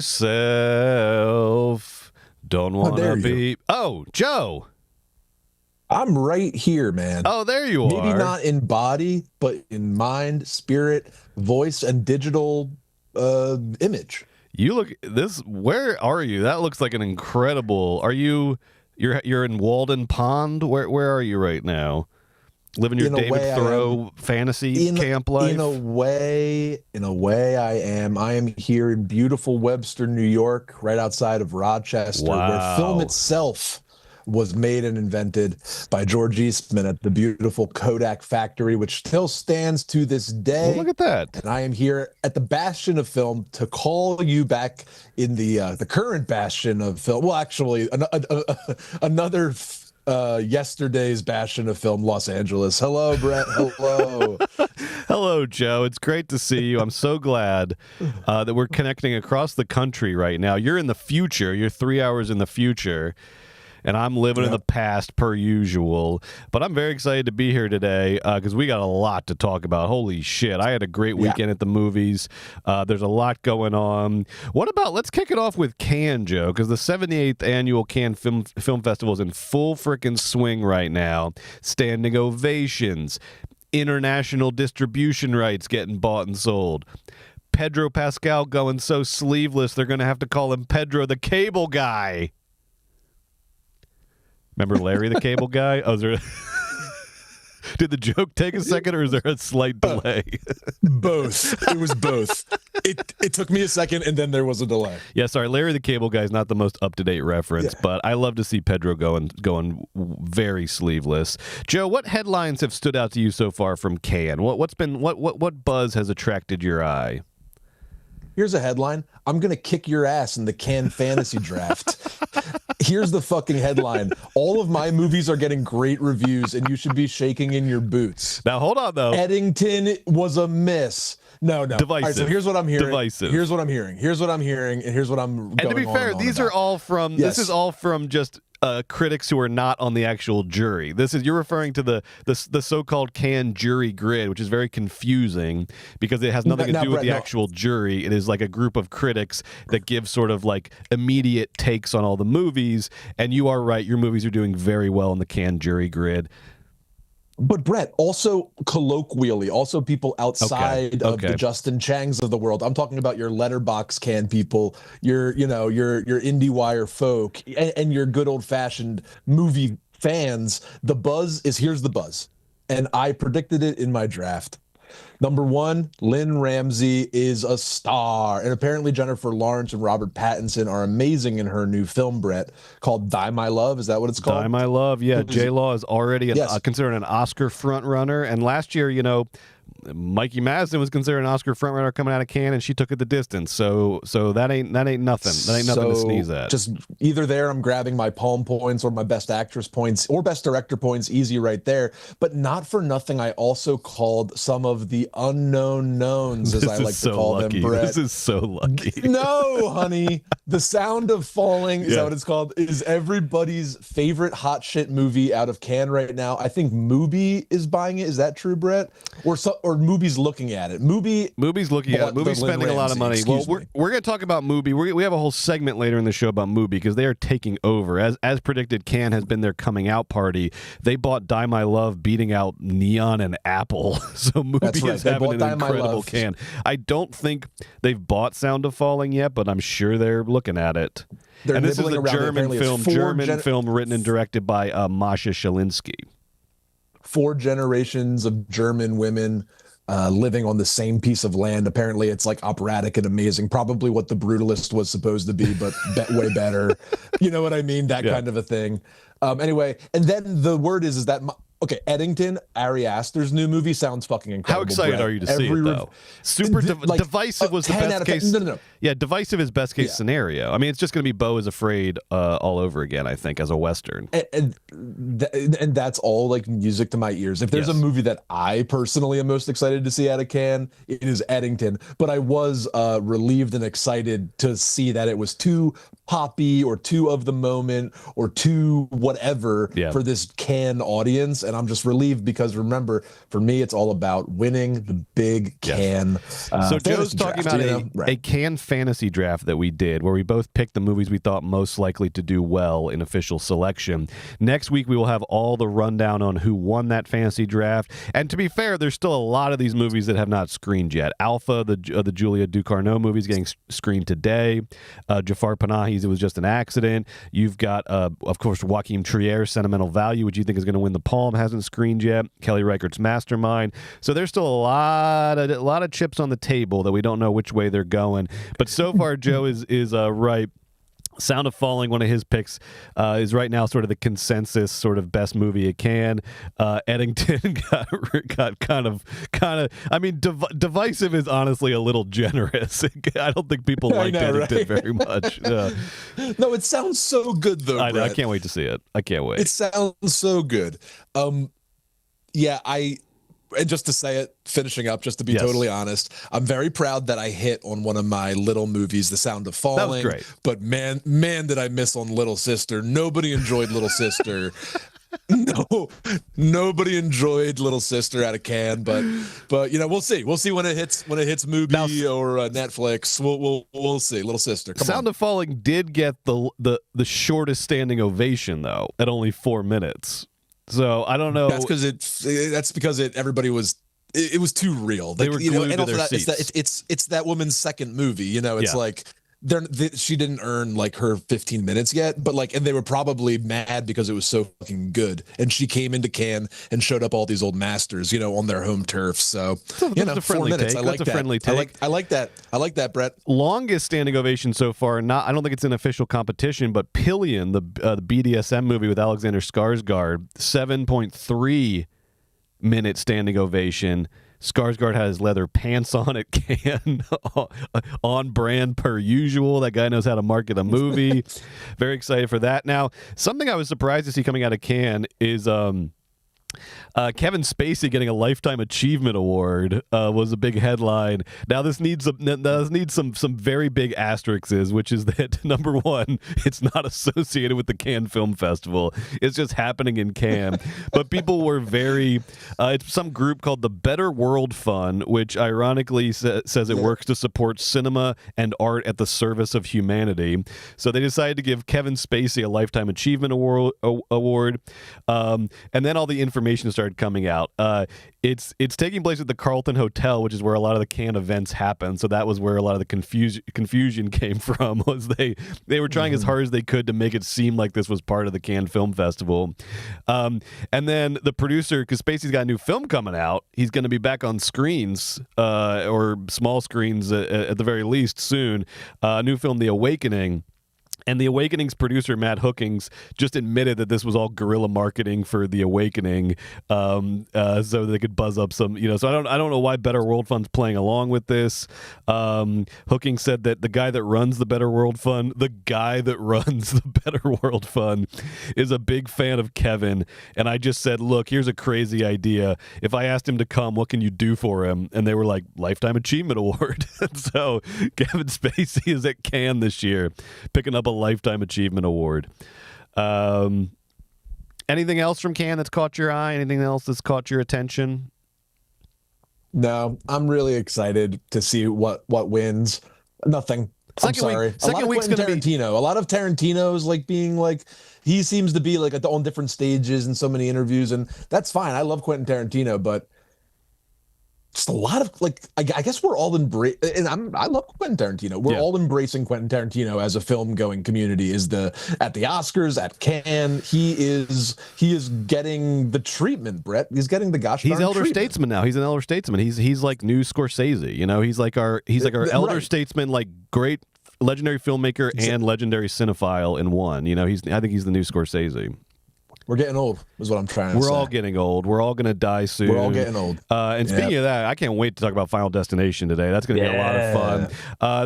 yourself. Don't want to be... Oh, Joe. I'm right here, man. Oh, there you are. Maybe not in body, but in mind, spirit, voice, and digital image. You look this. Where are you? That looks like an incredible. Are you? You're in Walden Pond. Where are you right now? Living your David Thoreau fantasy camp life. In a way, I am. I am here in beautiful Webster, New York, right outside of Rochester, where film itself was made and invented by George Eastman at the beautiful Kodak factory, which still stands to this day. Well, look at that. And I am here at the bastion of film to call you back in the current bastion of film. Well, actually, another yesterday's bastion of film, Los Angeles. Hello, Brett. Hello. Hello, Joe. It's great to see you. I'm so glad that we're connecting across the country right now. You're in the future. You're 3 hours in the future. And I'm living in the past per usual. But I'm very excited to be here today because we got a lot to talk about. Holy shit. I had a great weekend at the movies. There's a lot going on. What about, let's kick it off with Cannes, Joe, because the 78th Annual Cannes Film Festival is in full frickin' swing right now. Standing ovations. International distribution rights getting bought and sold. Pedro Pascal going so sleeveless, they're going to have to call him Pedro the Cable Guy. Remember Larry the Cable Guy? Oh, is there... Did the joke take a second, or is there a slight delay? Both. It was both. It took me a second, and then there was a delay. Yeah, sorry. Larry the Cable Guy is not the most up-to-date reference, but I love to see Pedro going very sleeveless. Joe, what headlines have stood out to you so far from Cannes? What buzz has attracted your eye? Here's a headline. I'm going to kick your ass in the Cannes Fantasy Draft. Here's the fucking headline. All of my movies are getting great reviews, and you should be shaking in your boots. Now, hold on, though. Eddington was a miss. No. Divisive. All right, so here's what I'm hearing. Divisive. Here's what I'm hearing, and here's what I'm going on. And to be fair, these are all from, this is all from just critics who are not on the actual jury. You're referring to the so-called Cannes jury grid, which is very confusing because it has nothing to do with the actual jury. It is like a group of critics that give sort of like immediate takes on all the movies. And you are right, your movies are doing very well in the Cannes jury grid. But Brett, also colloquially, also people outside of the Justin Changs of the world. I'm talking about your letterbox Cannes people, your IndieWire folk, and your good old fashioned movie fans. The buzz is, here's the buzz, and I predicted it in my draft. Number one, Lynn Ramsey is a star. And apparently Jennifer Lawrence and Robert Pattinson are amazing in her new film, Brett, called Die My Love. Is that what it's called? Die My Love, yeah. J-Law is already considered an Oscar frontrunner. And last year, Mikey Madsen was considered an Oscar frontrunner coming out of Cannes, and she took it the distance. So that ain't nothing. That ain't nothing to sneeze at. Just either there, I'm grabbing my Palm points or my Best Actress points or Best Director points, easy right there. But not for nothing, I also called some of the unknown knowns, as I like to call them, Brett. This is so lucky. No, honey. The Sound of Falling, is that what it's called, is everybody's favorite hot shit movie out of Cannes right now. I think MUBI is buying it. Is that true, Brett? Or MUBI's looking at it. MUBI's looking at it. MUBI's spending a lot of money. Well, we're going to talk about MUBI. We have a whole segment later in the show about MUBI because they are taking over. As predicted, Cannes has been their coming out party. They bought Die My Love, beating out Neon and Apple. So MUBI is having an incredible Cannes. I don't think they've bought Sound of Falling yet, but I'm sure they're looking at it. And this is a German film written and directed by Masha Shalinsky. 4 generations of German women living on the same piece of land. Apparently it's like operatic and amazing, probably what The Brutalist was supposed to be, but way better. You know what I mean? That kind of a thing. Anyway, and then the word is that Eddington, Ari Aster's new movie sounds fucking incredible. How excited are you to see it, though? Super divisive was the best case. No. Yeah, divisive is best case scenario. I mean, it's just going to be Beau is Afraid all over again, I think, as a Western. And that's all like music to my ears. If there's a movie that I personally am most excited to see out of Cannes, it is Eddington. But I was relieved and excited to see that it was too poppy or too of the moment or too whatever for this Cannes audience. And and I'm just relieved because remember, for me, it's all about winning the big Cannes. So Joe's talking about a Cannes fantasy draft that we did, where we both picked the movies we thought most likely to do well in official selection. Next week, we will have all the rundown on who won that fantasy draft. And to be fair, there's still a lot of these movies that have not screened yet. Alpha, the Julia Ducournau movie, is getting screened today. Jafar Panahi's It Was Just an Accident. You've got, of course, Joaquin Trier's Sentimental Value, which you think is going to win the Palm, hasn't screened yet. Kelly Reichardt's Mastermind. So there's still a lot of chips on the table that we don't know which way they're going. But so far, Joe is right. Sound of Falling, one of his picks, is right now sort of the consensus sort of best movie it can. Eddington got kind of. I mean, divisive is honestly a little generous. I don't think people liked Eddington very much. No, it sounds so good though. I know, I can't wait to see it. I can't wait. It sounds so good. Yeah, and just to say it, finishing up, just to be totally honest, I'm very proud that I hit on one of my little movies, The Sound of Falling. That was great. But man, did I miss on Little Sister. Nobody enjoyed Little Sister. No, nobody enjoyed Little Sister out of Cannes, but you know, we'll see. We'll see when it hits MUBI or Netflix. We'll see. Little Sister. Sound of Falling did get the shortest standing ovation though, at only 4 minutes. So I don't know. That's because everybody was. It was too real. They were glued to their seats. It's that woman's second movie. You know, it's like she didn't earn like her 15 minutes yet, but like, and they were probably mad because it was so fucking good. And she came into Cannes and showed up all these old masters, you know, on their home turf. So you know, 4 minutes. I like that. Friendly take. I like that. I like that, Brett. Longest standing ovation so far. I don't think it's an official competition, but Pillion, the BDSM movie with Alexander Skarsgård, 7.3 minute standing ovation. Skarsgård had his leather pants on at Cannes, on brand per usual. That guy knows how to market a movie. Very excited for that. Now, something I was surprised to see coming out of Cannes is Kevin Spacey getting a Lifetime Achievement Award was a big headline. Now this needs some very big asterisks, which is that number one, it's not associated with the Cannes Film Festival. It's just happening in Cannes. But people were very. It's some group called the Better World Fund, which ironically says it works to support cinema and art at the service of humanity. So they decided to give Kevin Spacey a Lifetime Achievement Award, and then all the information started coming out. It's taking place at the Carlton Hotel, which is where a lot of the Cannes events happen. So that was where a lot of the confusion came from. Was they were trying as hard as they could to make it seem like this was part of the Cannes Film Festival. And then the producer, because Spacey's got a new film coming out, he's going to be back on screens or small screens at the very least soon. A new film, The Awakening. And The Awakening's producer, Matt Hookings, just admitted that this was all guerrilla marketing for The Awakening, so they could buzz up some, so I don't know why Better World Fund's playing along with this. Hookings said that the guy that runs the Better World Fund is a big fan of Kevin. And I just said, look, here's a crazy idea. If I asked him to come, what can you do for him? And they were like, Lifetime Achievement Award. So Kevin Spacey is at Cannes this year, picking up a Lifetime Achievement Award. Anything else from Cannes that's caught your eye? Anything else that's caught your attention? No, I'm really excited to see what wins. Nothing. I'm sorry. Second week's going to be a lot of Tarantino's like being like, he seems to be like on different stages in so many interviews, and that's fine. I love Quentin Tarantino, but just a lot of like, I guess we're all and I love Quentin Tarantino. We're all embracing Quentin Tarantino as a film going community. At the Oscars, at Cannes, he is getting the treatment. Brett, he's getting the gosh. He's elder statesman now. He's an elder statesman. He's like new Scorsese. He's like our elder statesman, like great legendary filmmaker and legendary cinephile in one. I think he's the new Scorsese. We're getting old, is what I'm trying to say. We're all getting old. We're all going to die soon. We're all getting old. And speaking of that, I can't wait to talk about Final Destination today. That's going to be a lot of fun.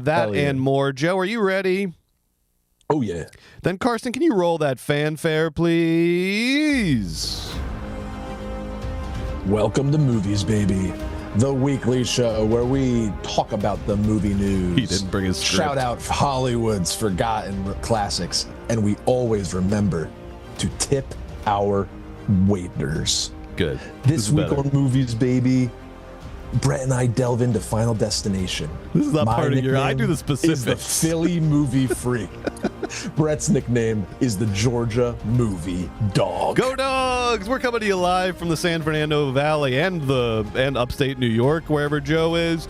That and more. Joe, are you ready? Oh, yeah. Then, Carson, can you roll that fanfare, please? Welcome to Movies, Baby, the weekly show where we talk about the movie news. He didn't bring his script. Shout out Hollywood's forgotten classics, and we always remember to tip our waiters. Good. This week better. on Movies, baby, Brett and I delve into Final Destination. This is not My part of your. I do the nickname specifics. Is the Philly movie freak. Brett's nickname is the Georgia movie dog. Go Dogs! We're coming to you live from the San Fernando Valley and upstate New York, wherever Joe is.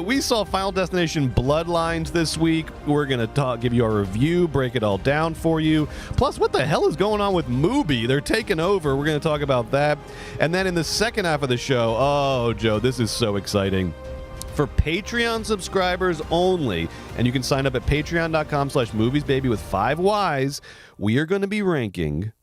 We saw Final Destination Bloodlines this week. We're going to give you our review, break it all down for you. Plus, what the hell is going on with MUBI? They're taking over. We're going to talk about that. And then in the second half of the show, oh, Joe, this is so exciting. For Patreon subscribers only, and you can sign up at patreon.com/moviesbaby with 5 Ys, we are going to be ranking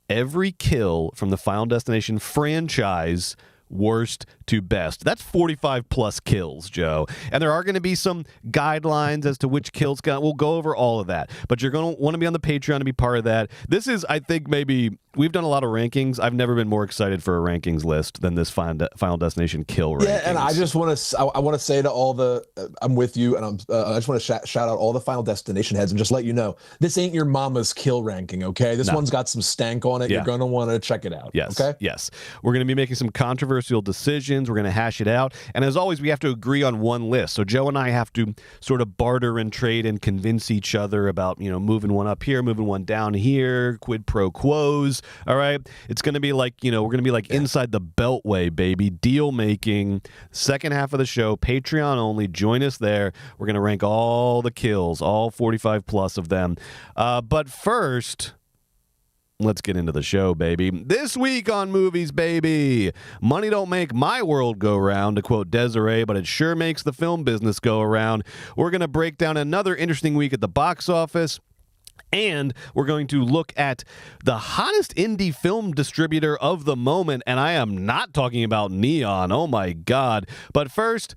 every kill from the Final Destination franchise worst to best. That's 45 plus kills, Joe. And there are going to be some guidelines as to which kills we'll go over all of that. But you're going to want to be on the Patreon to be part of that. This is, I think, maybe we've done a lot of rankings. I've never been more excited for a rankings list than this Final Destination kill rankings. Yeah, and I just want to say to all the I'm with you, and I just want to shout out all the Final Destination heads and just let you know this ain't your mama's kill ranking, okay? This one's got some stank on it. Yeah. You're going to want to check it out. Yes. Okay. Yes. We're going to be making some controversial decisions. We're going to hash it out, and as always, we have to agree on one list. So Joe and I have to sort of barter and trade and convince each other about moving one up here, moving one down here, quid pro quos. All right. It's going to be like, we're going to be like inside the Beltway, baby. Deal making. Second half of the show, Patreon only. Join us there. We're going to rank all the kills, all 45 plus of them. But first, let's get into the show, baby. This week on Movies, baby. Money don't make my world go round, to quote Desiree, but it sure makes the film business go around. We're going to break down another interesting week at the box office. And we're going to look at the hottest indie film distributor of the moment. And I am not talking about Neon. Oh, my God. But first,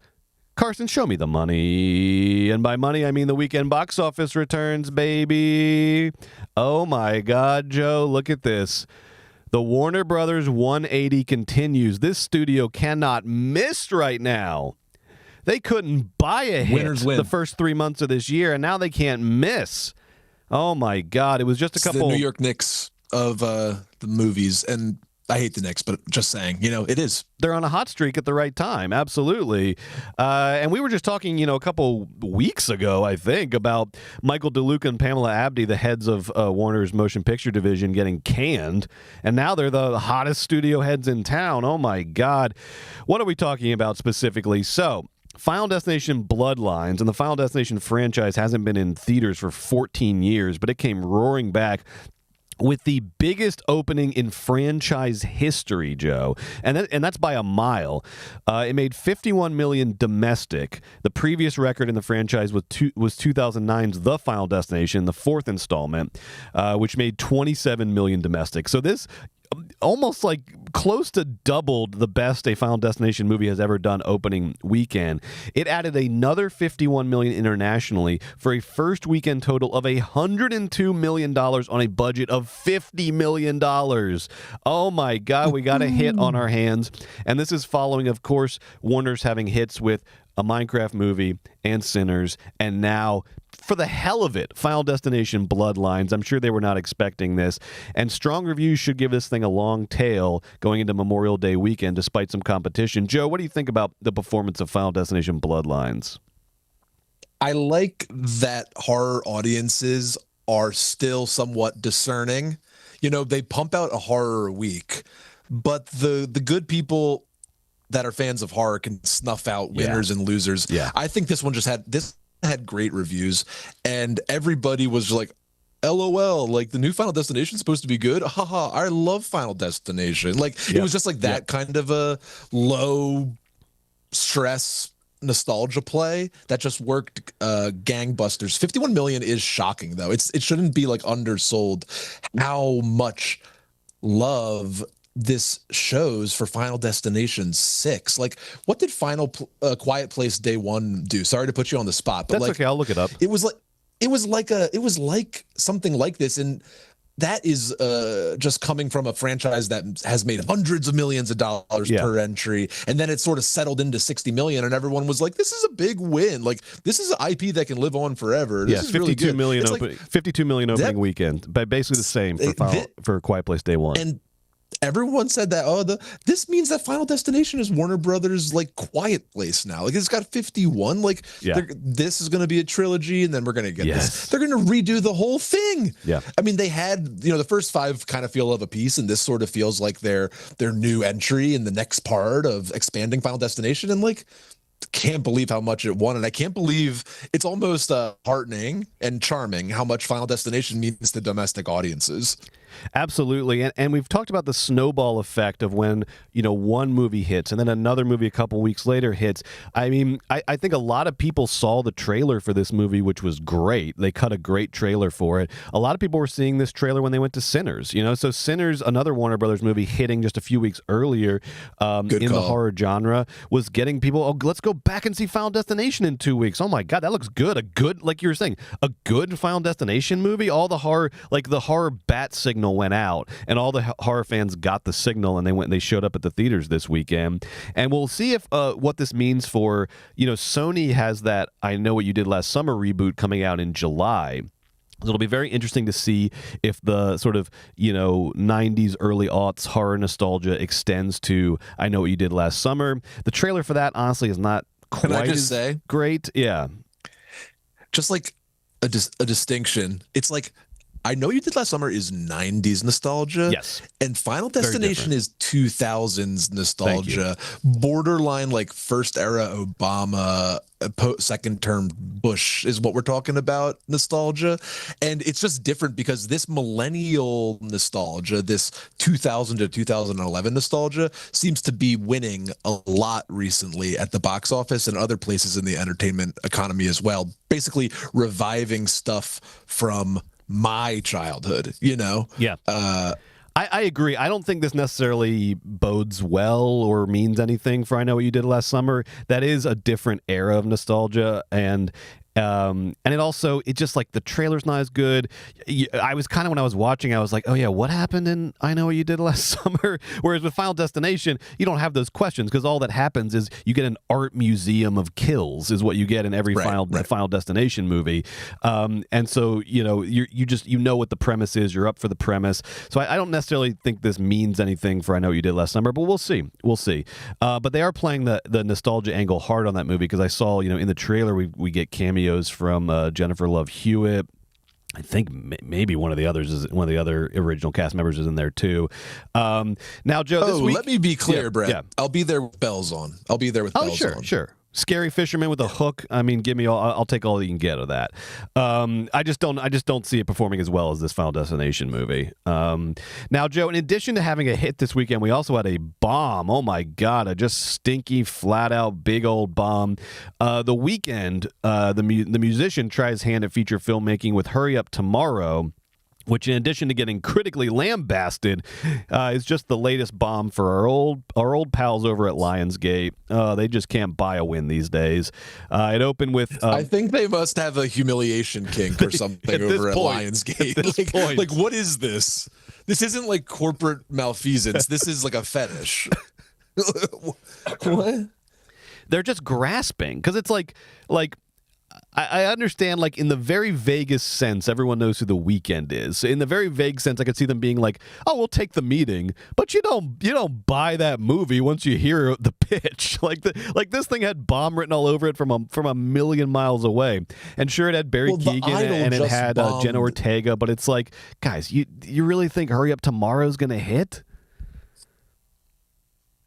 Carson, show me the money. And by money, I mean the weekend box office returns, baby. Oh, my God, Joe. Look at this. The Warner Brothers 180 continues. This studio cannot miss right now. They couldn't buy a hit the first 3 months of this year, and now they can't miss. Oh, my God. It was just a couple. The New York Knicks of the movies. And I hate the Knicks, but just saying, it is. They're on a hot streak at the right time. Absolutely. And we were just talking, a couple weeks ago, I think, about Michael DeLuca and Pamela Abdy, the heads of Warner's motion picture division, getting canned. And now they're the hottest studio heads in town. Oh, my God. What are we talking about specifically? So, Final Destination Bloodlines, and the Final Destination franchise hasn't been in theaters for 14 years, but it came roaring back with the biggest opening in franchise history, Joe, and that's by a mile. It made $51 million domestic. The previous record in the franchise was 2009's The Final Destination, the fourth installment, which made $27 million domestic. So this almost like close to doubled the best a Final Destination movie has ever done opening weekend. It added another $51 million internationally for a first weekend total of $102 million on a budget of $50 million. Oh my God, we got a hit on our hands. And this is following, of course, Warner's having hits with a Minecraft movie and Sinners, and now, for the hell of it, Final Destination Bloodlines. I'm sure they were not expecting this. And strong reviews should give this thing a long tail going into Memorial Day weekend, despite some competition. Joe, what do you think about the performance of Final Destination Bloodlines? I like that horror audiences are still somewhat discerning. They pump out a horror a week, but the good people that are fans of horror can snuff out winners and losers. Yeah. I think this one had great reviews, and everybody was like, LOL, like the new Final Destination is supposed to be good. Haha, I love Final Destination. Like it was just like that kind of a low stress nostalgia play that just worked gangbusters. 51 million is shocking though. It shouldn't be like undersold how much love this shows for Final Destination 6. Like, what did Quiet Place Day 1 do? Sorry to put you on the spot, but that's okay. I'll look it up. It was like something like this, and that is just coming from a franchise that has made hundreds of millions of dollars per entry, and then it sort of settled into 60 million, and everyone was like, "This is a big win! Like, this is an IP that can live on forever." This is 52 really million 52 million opening weekend, but basically the same for Quiet Place Day 1. And everyone said that, oh, this means that Final Destination is Warner Brothers like quiet place now. Like it's got 51. Like this is going to be a trilogy, and then we're going to get this. They're going to redo the whole thing. Yeah. I mean, they had, the first 5 kind of feel of a piece, and this sort of feels like their new entry in the next part of expanding Final Destination. And like, can't believe how much it won, and I can't believe it's almost heartening and charming how much Final Destination means to domestic audiences. Absolutely. And we've talked about the snowball effect of when, one movie hits and then another movie a couple weeks later hits. I mean, I think a lot of people saw the trailer for this movie, which was great. They cut a great trailer for it. A lot of people were seeing this trailer when they went to Sinners, So Sinners, another Warner Brothers movie hitting just a few weeks earlier in the horror genre, was getting people, oh, let's go back and see Final Destination in 2 weeks. Oh my God, that looks good. A good, like you were saying, a good Final Destination movie. All the horror, like the horror bat signal went out, and all the horror fans got the signal, and they showed up at the theaters this weekend. And we'll see if what this means for, Sony has that I Know What You Did Last Summer reboot coming out in July. It'll be very interesting to see if the sort of, 90s, early aughts horror nostalgia extends to I Know What You Did Last Summer. The trailer for that, honestly, is not quite as great. Yeah. Just like a distinction. It's like, I Know You Did Last Summer is 90s nostalgia. Yes. And Final Destination is 2000s nostalgia. Borderline like first era Obama, second term Bush is what we're talking about, nostalgia. And it's just different because this millennial nostalgia, this 2000 to 2011 nostalgia, seems to be winning a lot recently at the box office and other places in the entertainment economy as well. Basically reviving stuff from my childhood, Yeah. I agree. I don't think this necessarily bodes well or means anything for I Know What You Did Last Summer. That is a different era of nostalgia, and it also, it just like the trailer's not as good. I was kind of, when I was watching, I was like, oh yeah, what happened in I Know What You Did Last Summer? Whereas with Final Destination, you don't have those questions, because all that happens is you get an art museum of kills is what you get in every Final Destination movie. And so, you just what the premise is. You're up for the premise. So I don't necessarily think this means anything for I Know What You Did Last Summer, but we'll see. But they are playing the nostalgia angle hard on that movie, because I saw, in the trailer we get cameos from Jennifer Love Hewitt. I think maybe one of the other original cast members is in there too. Now, Joe, this week, let me be clear, Brett. Yeah. I'll be there with bells on. Sure. Scary fisherman with a hook. I mean, give me all. I'll take all you can get of that. I just don't see it performing as well as this Final Destination movie. Now, Joe, in addition to having a hit this weekend, we also had a bomb. Oh my God, a just stinky, flat out, big old bomb. The Weeknd, the musician, tried his hand at feature filmmaking with Hurry Up Tomorrow, which, in addition to getting critically lambasted, is just the latest bomb for our old pals over at Lionsgate. They just can't buy a win these days. It opened with... I think they must have a humiliation kink or something over at Lionsgate. Like, what is this? This isn't like corporate malfeasance. This is like a fetish. What? They're just grasping, because it's like I understand, like, in the very vaguest sense, everyone knows who The Weeknd is. In the very vague sense, I could see them being like, "Oh, we'll take the meeting," but you don't buy that movie once you hear the pitch. Like this thing had bomb written all over it from a million miles away. And sure, it had Barry Keoghan and it had Jenna Ortega, but it's like, guys, you really think Hurry Up Tomorrow's gonna hit?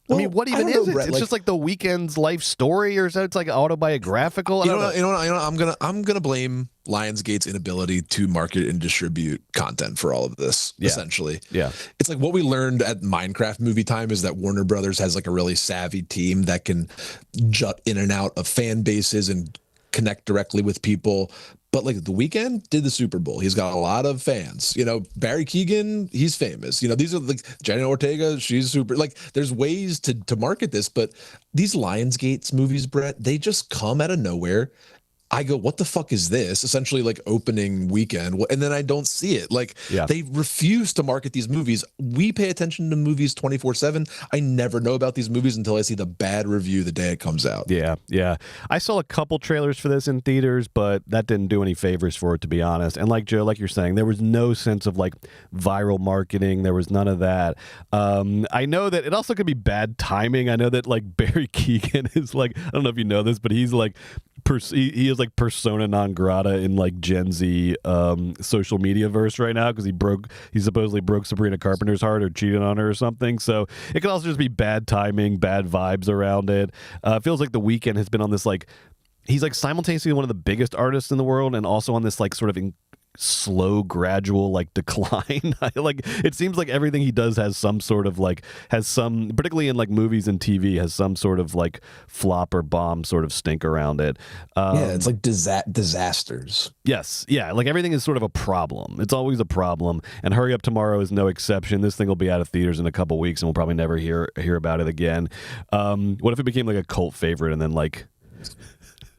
Well, I mean, what even is it? Brett, it's just like The Weeknd's life story, or so it's like autobiographical. You know, I'm gonna blame Lionsgate's inability to market and distribute content for all of this. Essentially, it's like what we learned at Minecraft Movie Time is that Warner Brothers has like a really savvy team that can jut in and out of fan bases and connect directly with people. But like The Weeknd did the Super Bowl. He's got a lot of fans. Barry Keoghan, he's famous. These are like Jenna Ortega, she's super. Like, there's ways to market this, but these Lionsgate's movies, Brett, they just come out of nowhere I go, what the fuck is this? Essentially, like opening weekend, and then I don't see it. Like they refuse to market these movies. We pay attention to movies 24/7. I never know about these movies until I see the bad review the day it comes out. Yeah. I saw a couple trailers for this in theaters, but that didn't do any favors for it, to be honest. And like Joe, like you're saying, there was no sense of like viral marketing. There was none of that. I know that it also could be bad timing. I know that like Barry Keoghan is like, I don't know if you know this, but he's like, he is like persona non grata in like Gen Z social media verse right now because he supposedly broke Sabrina Carpenter's heart or cheated on her or something. So it could also just be bad timing, bad vibes around it. It feels like The Weeknd has been on this like, he's like simultaneously one of the biggest artists in the world and also on this like sort of slow gradual like decline. Like it seems like everything he does has some sort of like particularly in like movies and TV has some sort of like flop or bomb sort of stink around it. It's like disasters. Yes, yeah, like everything is sort of a problem. It's always a problem, and Hurry Up Tomorrow is no exception. This thing will be out of theaters in a couple weeks and we'll probably never hear about it again. What if it became like a cult favorite and then like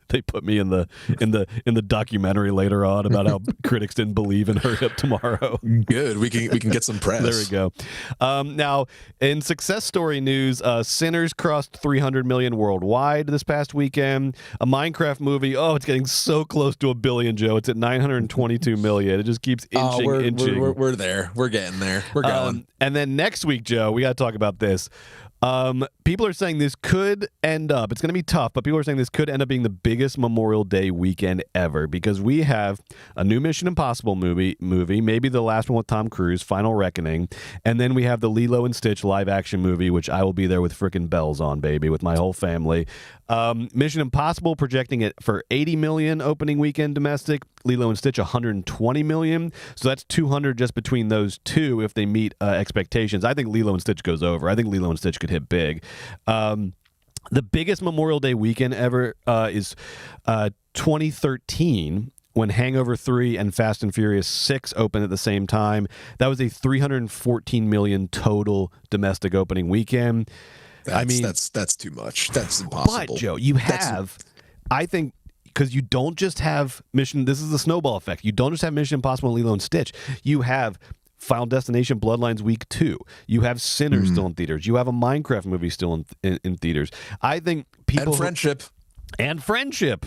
they put me in the documentary later on about how critics didn't believe in Hurry Up Tomorrow. Good, we can get some press. There we go. Now, in success story news, Sinners crossed 300 million worldwide this past weekend. A Minecraft movie, it's getting so close to $1 billion, Joe. It's at 922 million. It just keeps inching. We're there. We're getting there. We're going. And then next week, Joe, we got to talk about this. People are saying this could end up, it's going to be tough, but people are saying this could end up being the biggest Memorial Day weekend ever because we have a new Mission Impossible movie, maybe the last one with Tom Cruise, Final Reckoning, and then we have the Lilo and Stitch live action movie, which I will be there with frickin' bells on, baby, with my whole family. Mission Impossible projecting it for 80 million opening weekend domestic, Lilo and Stitch 120 million, so that's 200 just between those two if they meet expectations. I think Lilo and Stitch goes over. I think Lilo and Stitch could hit big. The biggest Memorial Day weekend ever is 2013 when Hangover 3 and Fast and Furious 6 opened at the same time. That was a 314 million total domestic opening weekend. That's too much. That's impossible. But Joe, I think, because you don't just have this is the snowball effect. You don't just have Mission Impossible and Lilo and Stitch. You have Final Destination Bloodlines Week 2. You have Sinners still in theaters. You have a Minecraft movie still in theaters. I think people... And Friendship.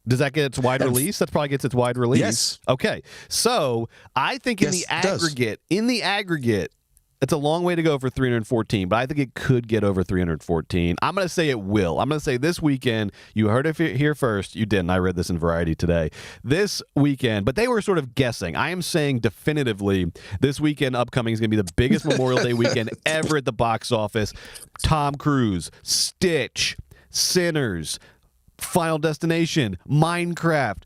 Does that get its wide release? That probably gets its wide release. Yes. Okay. So I think in the aggregate, it's a long way to go for 314, but I think it could get over 314. I'm going to say it will. I'm going to say this weekend, you heard it here first. You didn't. I read this in Variety today. This weekend, but they were sort of guessing. I am saying definitively this weekend upcoming is going to be the biggest Memorial Day weekend ever at the box office. Tom Cruise, Stitch, Sinners, Final Destination, Minecraft,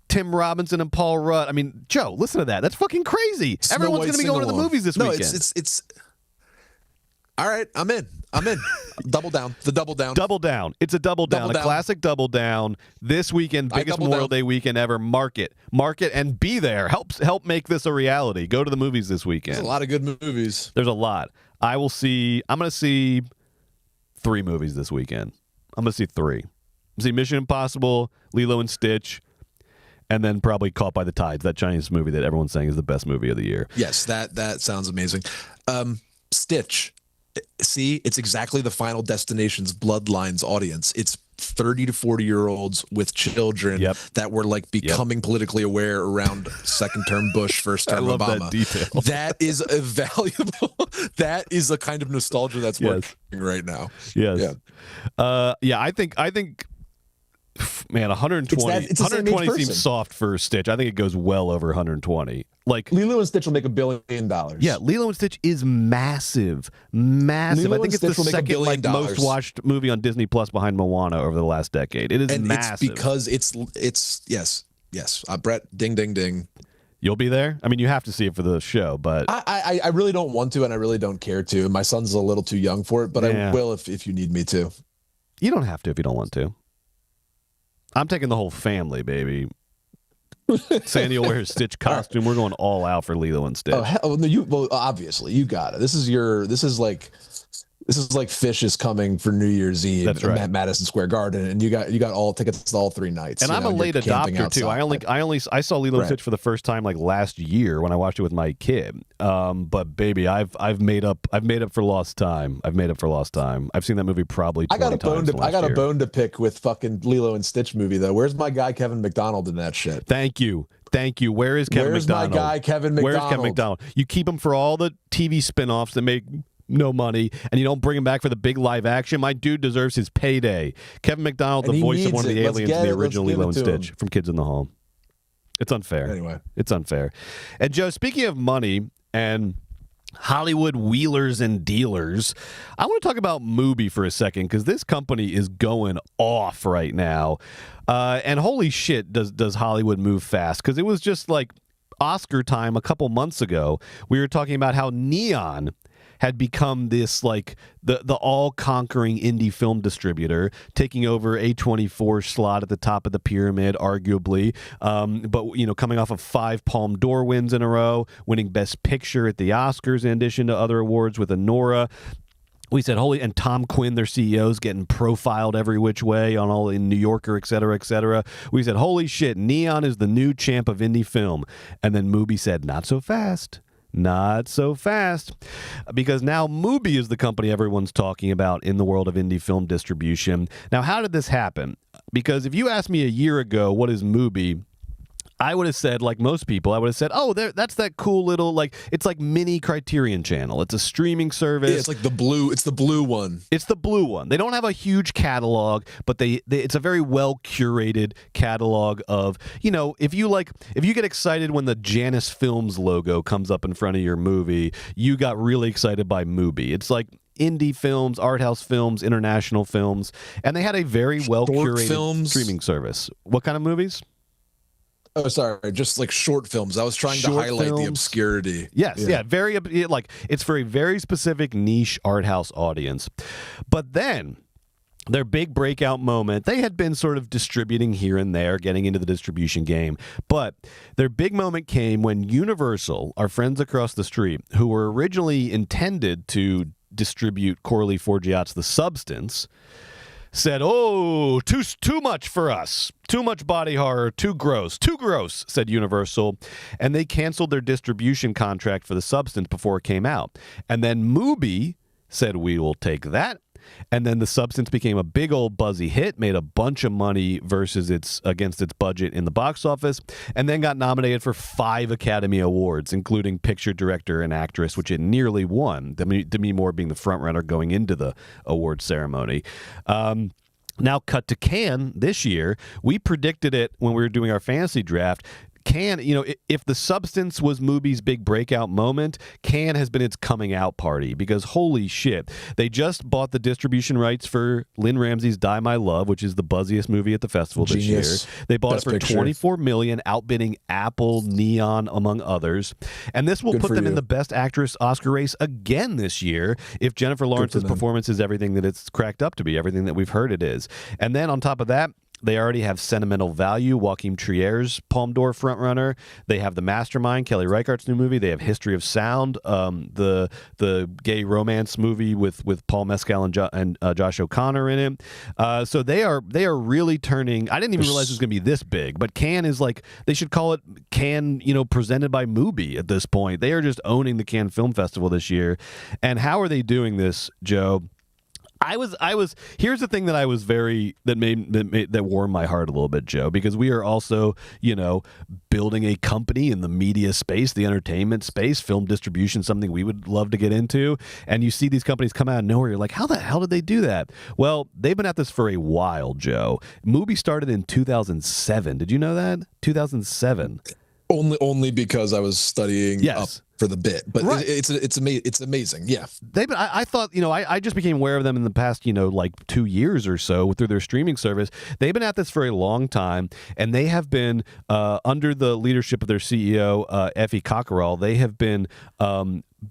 Tim Robinson and Paul Rudd. I mean, Joe, listen to that. That's fucking crazy. Everyone's going to be going to the movies this weekend. It's all right. I'm in. Double down. The double down. Double down. It's a double down. A classic double down. This weekend, biggest Memorial Day weekend ever. Mark it, and be there. Help make this a reality. Go to the movies this weekend. There's a lot of good movies. There's a lot. I'm going to see 3 movies this weekend. I'm going to see 3. See Mission Impossible, Lilo and Stitch, and then probably Caught by the Tides, that Chinese movie that everyone's saying is the best movie of the year. Yes, that sounds amazing. Stitch, see, it's exactly the Final Destination's Bloodlines audience. It's 30 to 40-year-olds with children that were like becoming politically aware around second-term Bush, first-term Obama. That detail. That is a valuable. That is a kind of nostalgia that's working right now. Yes. Yeah. I think. Man, 120. 120 seems soft for Stitch. I think it goes well over 120. Like Lilo and Stitch will make $1 billion. Yeah, Lilo and Stitch is massive. I think it's the second most watched movie on Disney Plus behind Moana over the last decade. It is massive. It's because it's yes. Brett, ding ding ding. You'll be there? I mean, you have to see it for the show, but I really don't want to, and I really don't care to. My son's a little too young for it, but I will if you need me to. You don't have to if you don't want to. I'm taking the whole family, baby. Sandy will wear his Stitch costume. We're going all out for Lilo and Stitch. Obviously you got it. This is This is like Fish is coming for New Year's Eve at Madison Square Garden, and you got all tickets to all 3 nights. And I'm a late adopter too. I saw Lilo and Stitch for the first time like last year when I watched it with my kid. But baby, I've made up for lost time. I've seen that movie probably 20 times. I got a bone to pick with fucking Lilo and Stitch movie though. Where's my guy Kevin McDonald in that shit? Thank you. Where is Kevin McDonald? Where's my guy Kevin McDonald? Where's Kevin McDonald? You keep him for all the TV spinoffs that make no money, and you don't bring him back for the big live action. My dude deserves his payday. Kevin McDonald, the voice of one of the aliens in the original Lilo and Stitch from Kids in the Hall. It's unfair. Anyway. It's unfair. And Joe, speaking of money and Hollywood wheelers and dealers, I want to talk about MUBI for a second, because this company is going off right now. And holy shit, does Hollywood move fast, because it was just like Oscar time a couple months ago. We were talking about how Neon had become this like the all-conquering indie film distributor, taking over A24's slot at the top of the pyramid, arguably. But coming off of 5 Palme d'Or wins in a row, winning Best Picture at the Oscars in addition to other awards with Anora. We said, holy, and Tom Quinn, their CEO's getting profiled every which way on all in New Yorker, et cetera, et cetera. We said, holy shit, Neon is the new champ of indie film. And then MUBI said, not so fast. Not so fast, because now MUBI is the company everyone's talking about in the world of indie film distribution. Now, how did this happen? Because if you asked me a year ago, what is MUBI? I would have said, like most people, I would have said, oh, that's that cool little, like, it's like mini Criterion Channel. It's a streaming service. Yeah, it's like the blue one. It's the blue one. They don't have a huge catalog, but it's a very well curated catalog of, if you get excited when the Janus Films logo comes up in front of your movie, you got really excited by MUBI. It's like indie films, art house films, international films, and they had a very well curated streaming service. What kind of movies? Oh, sorry, just like short films. I was trying to highlight the obscurity. Yes, yeah, very it's for a very specific niche art house audience. But then their big breakout moment, they had been sort of distributing here and there, getting into the distribution game. But their big moment came when Universal, our friends across the street, who were originally intended to distribute Corley Forgiat's The Substance, said, oh, too much for us. Too much body horror, too gross, said Universal. And they canceled their distribution contract for The Substance before it came out. And then MUBI said, we will take that. And then The Substance became a big old buzzy hit, made a bunch of money against its budget in the box office, and then got nominated for 5 Academy Awards, including Picture, Director, and Actress, which it nearly won, Demi Moore being the frontrunner going into the award ceremony. Now cut to Cannes this year. We predicted it when we were doing our fantasy draft. Cannes, if The Substance was MUBI's big breakout moment, Cannes has been its coming out party, because holy shit, they just bought the distribution rights for Lynn Ramsey's Die My Love, which is the buzziest movie at the festival this year. They bought it for $24 million, outbidding Apple, Neon, among others. And this will put them in the Best Actress Oscar race again this year if Jennifer Lawrence's performance is everything that it's cracked up to be, everything that we've heard it is. And then on top of that, they already have Sentimental Value, Joaquin Trier's Palme d'Or frontrunner. They have The Mastermind, Kelly Reichardt's new movie. They have History of Sound, the gay romance movie with Paul Mescal and Josh O'Connor in it. So they are really turning. I didn't even realize it was going to be this big, but Cannes is like, they should call it Cannes, presented by MUBI at this point. They are just owning the Cannes Film Festival this year. And how are they doing this, Joe? Here's the thing that I was that warmed my heart a little bit, Joe, because we are also, building a company in the media space, the entertainment space, film distribution, something we would love to get into. And you see these companies come out of nowhere. You're like, how the hell did they do that? Well, they've been at this for a while, Joe. MUBI started in 2007. Did you know that? 2007. Only because I was studying up for the bit, but right. It's amazing. Yeah, I thought I just became aware of them in the past 2 years or so through their streaming service. They've been at this for a long time, and they have been under the leadership of their CEO Effie Cockerell. They have been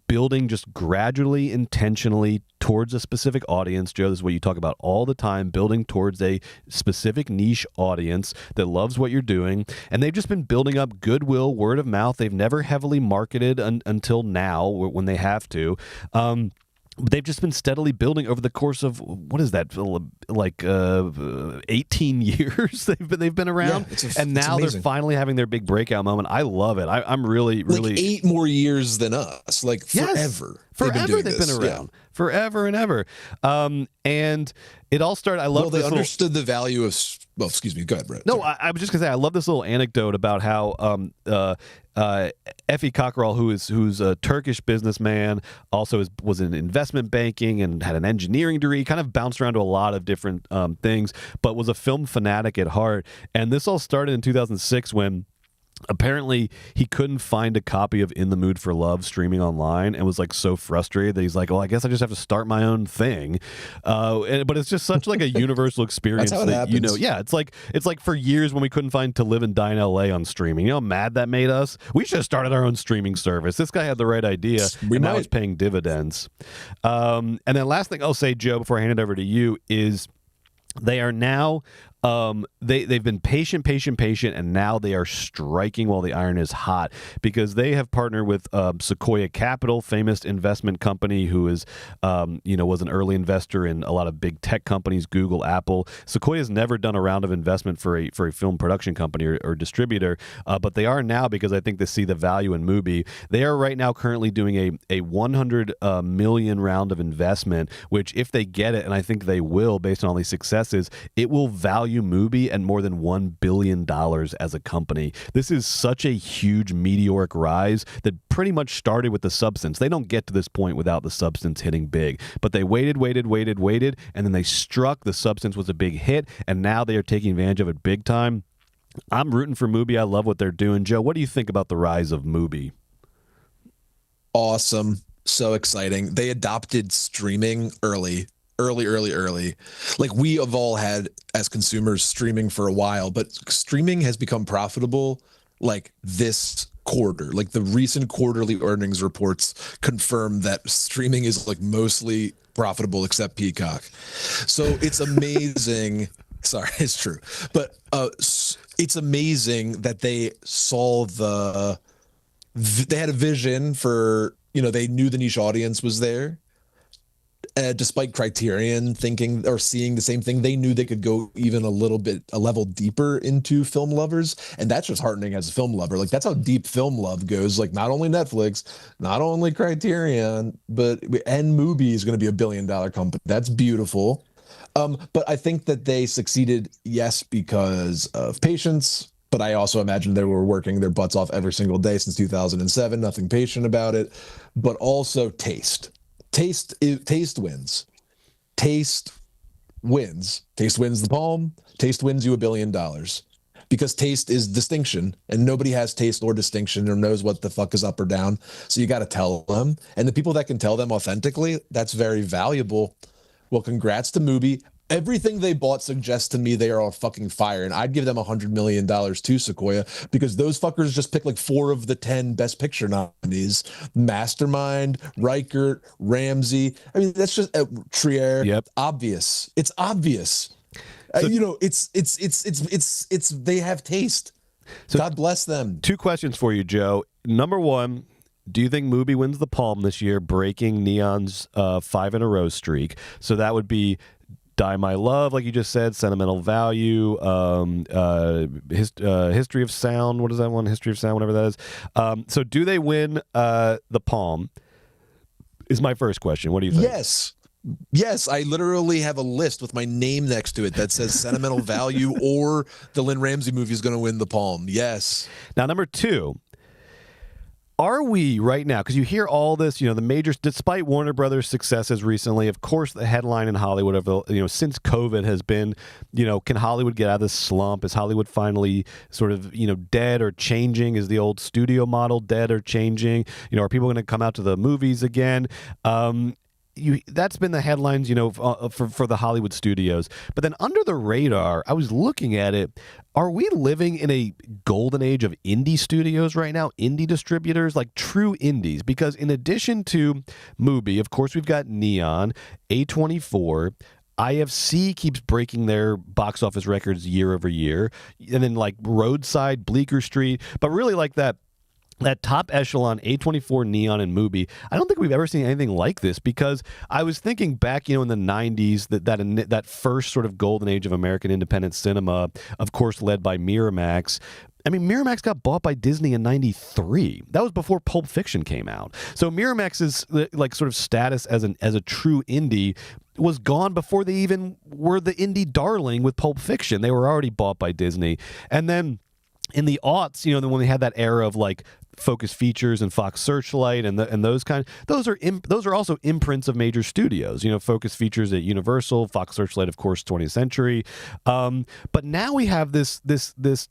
building just gradually, intentionally towards a specific audience. Joe, this is what you talk about all the time, building towards a specific niche audience that loves what you're doing. And they've just been building up goodwill, word of mouth. They've never heavily marketed until now when they have to. they've just been steadily building over the course of, what is that, like 18 years they've been around, and now they're finally having their big breakout moment. I love it. I'm really like 8 more years than us, like forever. Yes. Forever they've been around, forever and ever. And it all started. I love. Well, they understood the value of. Well, excuse me. Go ahead, Brett. No, I was just gonna say I love this little anecdote about how Effie Cockerell, who's a Turkish businessman, also was in investment banking and had an engineering degree, kind of bounced around to a lot of different things, but was a film fanatic at heart. And this all started in 2006 when apparently he couldn't find a copy of In the Mood for Love streaming online, and was like so frustrated that he's like, well, I guess I just have to start my own thing. But it's just such like a universal experience. That's how it happens. You know, yeah, it's like for years when we couldn't find To Live and Die in LA on streaming. You know how mad that made us? We should have started our own streaming service. This guy had the right idea, now it's paying dividends. And then last thing I'll say, Joe, before I hand it over to you, is they are now they've been patient, and now they are striking while the iron is hot, because they have partnered with Sequoia Capital, famous investment company, who is was an early investor in a lot of big tech companies, Google, Apple. Sequoia's never done a round of investment for a film production company or distributor, but they are now, because I think they see the value in MUBI. They are right now currently doing a 100 million round of investment, which, if they get it, and I think they will based on all these successes, it will value MUBI at more than $1 billion as a company. This is such a huge meteoric rise that pretty much started with the substance. They don't get to this point without the substance hitting big, but they waited, and then they struck. The substance was a big hit, and now they are taking advantage of it big time. I'm rooting for MUBI. I love what they're doing. Joe, what do you think about the rise of MUBI? Awesome. So exciting. They adopted streaming early. Like, we have all had, as consumers, streaming for a while, but streaming has become profitable like this quarter. Like, the recent quarterly earnings reports confirm that streaming is like mostly profitable except Peacock. So it's amazing. Sorry, it's true. But it's amazing that they saw they had a vision for, they knew the niche audience was there. Despite Criterion thinking or seeing the same thing, they knew they could go even a level deeper into film lovers. And that's just heartening as a film lover. Like, that's how deep film love goes. Like, not only Netflix, not only Criterion, and MUBI is going to be $1 billion company. That's beautiful. But I think that they succeeded, yes, because of patience. But I also imagine they were working their butts off every single day since 2007, nothing patient about it. But also taste. Taste wins. Taste wins. Taste wins the palm. Taste wins you $1 billion, because taste is distinction, and nobody has taste or distinction or knows what the fuck is up or down. So you got to tell them, and the people that can tell them authentically, that's very valuable. Well, congrats to MUBI. Everything they bought suggests to me they are on fucking fire, and I'd give them $100 million to Sequoia, because those fuckers just picked like 4 of the 10 Best Picture nominees: Mastermind, Reichert, Ramsey. I mean, that's just Trier. Yep. Obvious. It's obvious. So, it's they have taste. So, God bless them. 2 questions for you, Joe. Number 1, do you think MUBI wins the Palm this year, breaking Neon's 5 in a row streak? So that would be Die My Love, like you just said, Sentimental Value, History of Sound. What is that one? History of Sound, whatever that is. So do they win the Palm? Is my first question. What do you think? Yes, I literally have a list with my name next to it that says Sentimental Value or the Lynn Ramsey movie is going to win the Palm. Yes. Now, number 2. Are we right now, because you hear all this, the majors, despite Warner Brothers' successes recently, of course, the headline in Hollywood since COVID has been, can Hollywood get out of this slump? Is Hollywood finally sort of, dead or changing? Is the old studio model dead or changing? Are people going to come out to the movies again? That's been the headlines, for the Hollywood studios. But then under the radar, I was looking at it. Are we living in a golden age of indie studios right now? Indie distributors, like true indies? Because in addition to MUBI, of course, we've got Neon, A24, IFC keeps breaking their box office records year over year. And then like Roadside, Bleecker Street. But really like that that top echelon A24, Neon, and MUBI, I don't think we've ever seen anything like this, because I was thinking back, in the 90s, that first sort of golden age of American independent cinema, of course led by Miramax. I mean, Miramax got bought by Disney in 93. That was before Pulp Fiction came out. So Miramax's like sort of status as a true indie was gone before they even were the indie darling with Pulp Fiction. They were already bought by Disney. And then in the aughts, when they had that era of like Focus Features and Fox Searchlight and those those are also imprints of major studios. Focus Features at Universal, Fox Searchlight, of course, 20th Century. But now we have this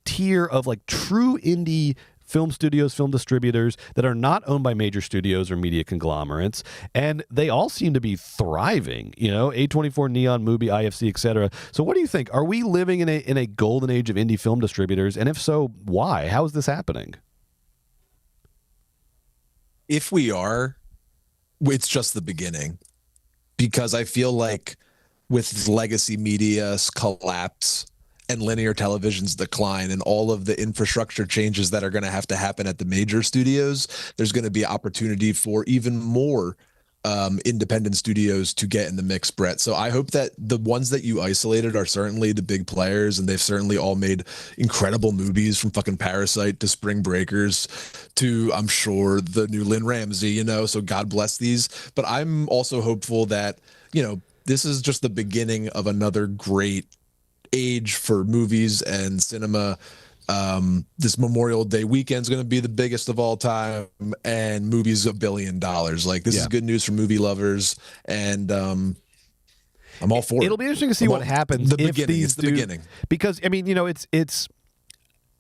tier of like true indie film studios, film distributors that are not owned by major studios or media conglomerates, and they all seem to be thriving. A24, Neon, MUBI, IFC, etc. So, what do you think? Are we living in a golden age of indie film distributors? And if so, why? How is this happening? If we are, it's just the beginning, because I feel like with legacy media's collapse and linear television's decline and all of the infrastructure changes that are going to have to happen at the major studios, there's going to be opportunity for even more independent studios to get in the mix, Brett. So I hope that the ones that you isolated are certainly the big players, and they've certainly all made incredible movies, from fucking Parasite to Spring Breakers to, I'm sure, the new Lynn Ramsey, so God bless these. But I'm also hopeful that, this is just the beginning of another great age for movies and cinema. This Memorial Day weekend is going to be the biggest of all time, and MUBI's $1 billion. Like, this is good news for movie lovers, and I'm all for it. It'll be interesting to see what happens. The beginning, because I mean,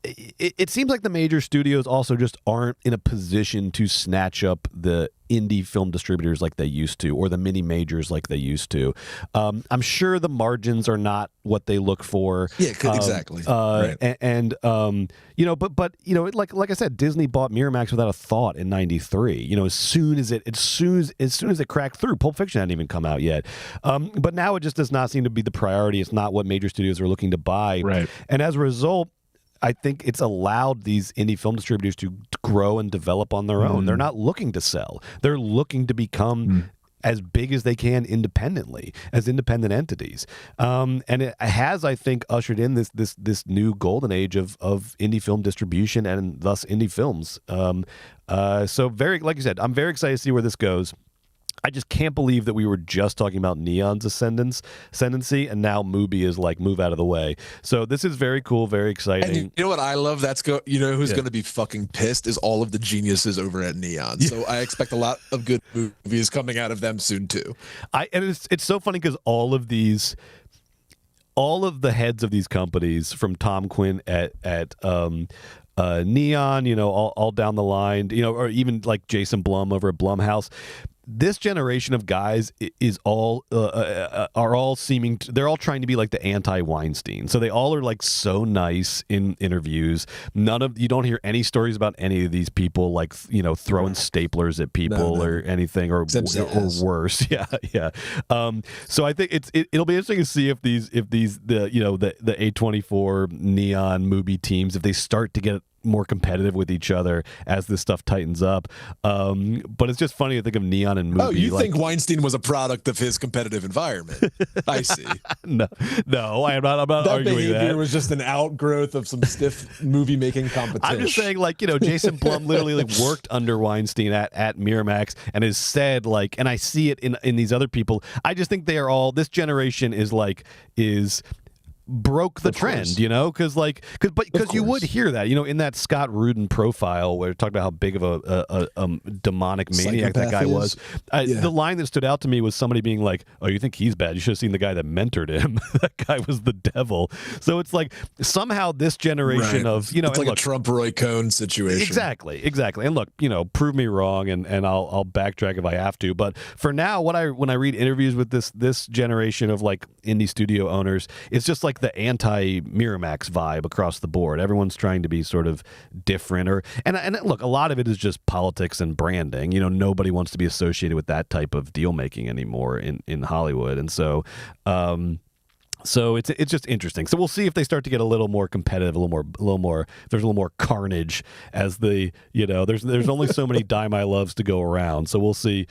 it seems like the major studios also just aren't in a position to snatch up the indie film distributors like they used to, or the mini majors like they used to. I'm sure the margins are not what they look for. Yeah, exactly. Right. And like I said, Disney bought Miramax without a thought in '93. As soon as it cracked through, Pulp Fiction hadn't even come out yet. But now it just does not seem to be the priority. It's not what major studios are looking to buy. Right. And as a result, I think it's allowed these indie film distributors to grow and develop on their own. They're not looking to sell. They're looking to become as big as they can independently, as independent entities. And it has, I think, ushered in this new golden age of indie film distribution, and thus indie films. So like you said, I'm very excited to see where this goes. I just can't believe that we were just talking about Neon's ascendancy, and now MUBI is like, move out of the way. So this is very cool, very exciting. And you know what I love? Who's going to be fucking pissed is all of the geniuses over at Neon. So I expect a lot of good movies coming out of them soon too. And it's so funny because all of the heads of these companies, from Tom Quinn at Neon, all down the line, or even like Jason Blum over at Blumhouse. This generation of guys is all are all seeming to, they're all trying to be like the anti-Weinstein. So they all are like so nice in interviews. You don't hear any stories about any of these people like throwing staplers at people or anything or worse. Yeah. So I think it'll be interesting to see if the A24 Neon MUBI teams, if they start to get more competitive with each other as this stuff tightens up. But it's just funny to think of Neon and MUBI. Oh, you think Weinstein was a product of his competitive environment? I see. No, I'm not that arguing behavior that. was just an outgrowth of some stiff movie making competition. I'm just saying, Jason Blum literally worked under Weinstein at Miramax and has said, and I see it in these other people. I just think they are all, this generation is broke the trend, because you would hear that, in that Scott Rudin profile where talked about how big of a demonic maniac that guy was. The line that stood out to me was somebody being like, "Oh, you think he's bad? You should have seen the guy that mentored him. That guy was the devil." So it's like somehow this generation of it's like a Trump Roy Cohn situation. Exactly. And look, prove me wrong, and I'll backtrack if I have to. But for now, when I read interviews with this generation of like indie studio owners, it's just like the anti-Miramax vibe across the board. Everyone's trying to be sort of different, and look, a lot of it is just politics and branding. Nobody wants to be associated with that type of deal making anymore in Hollywood, and so So it's just interesting. So we'll see if they start to get a little more competitive, a little more. There's a little more carnage as there's only so many Die My Loves to go around. So we'll see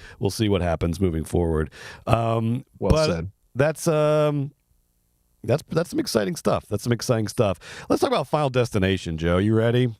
what happens moving forward. Well said. That's some exciting stuff. Let's talk about Final Destination, Joe. You ready?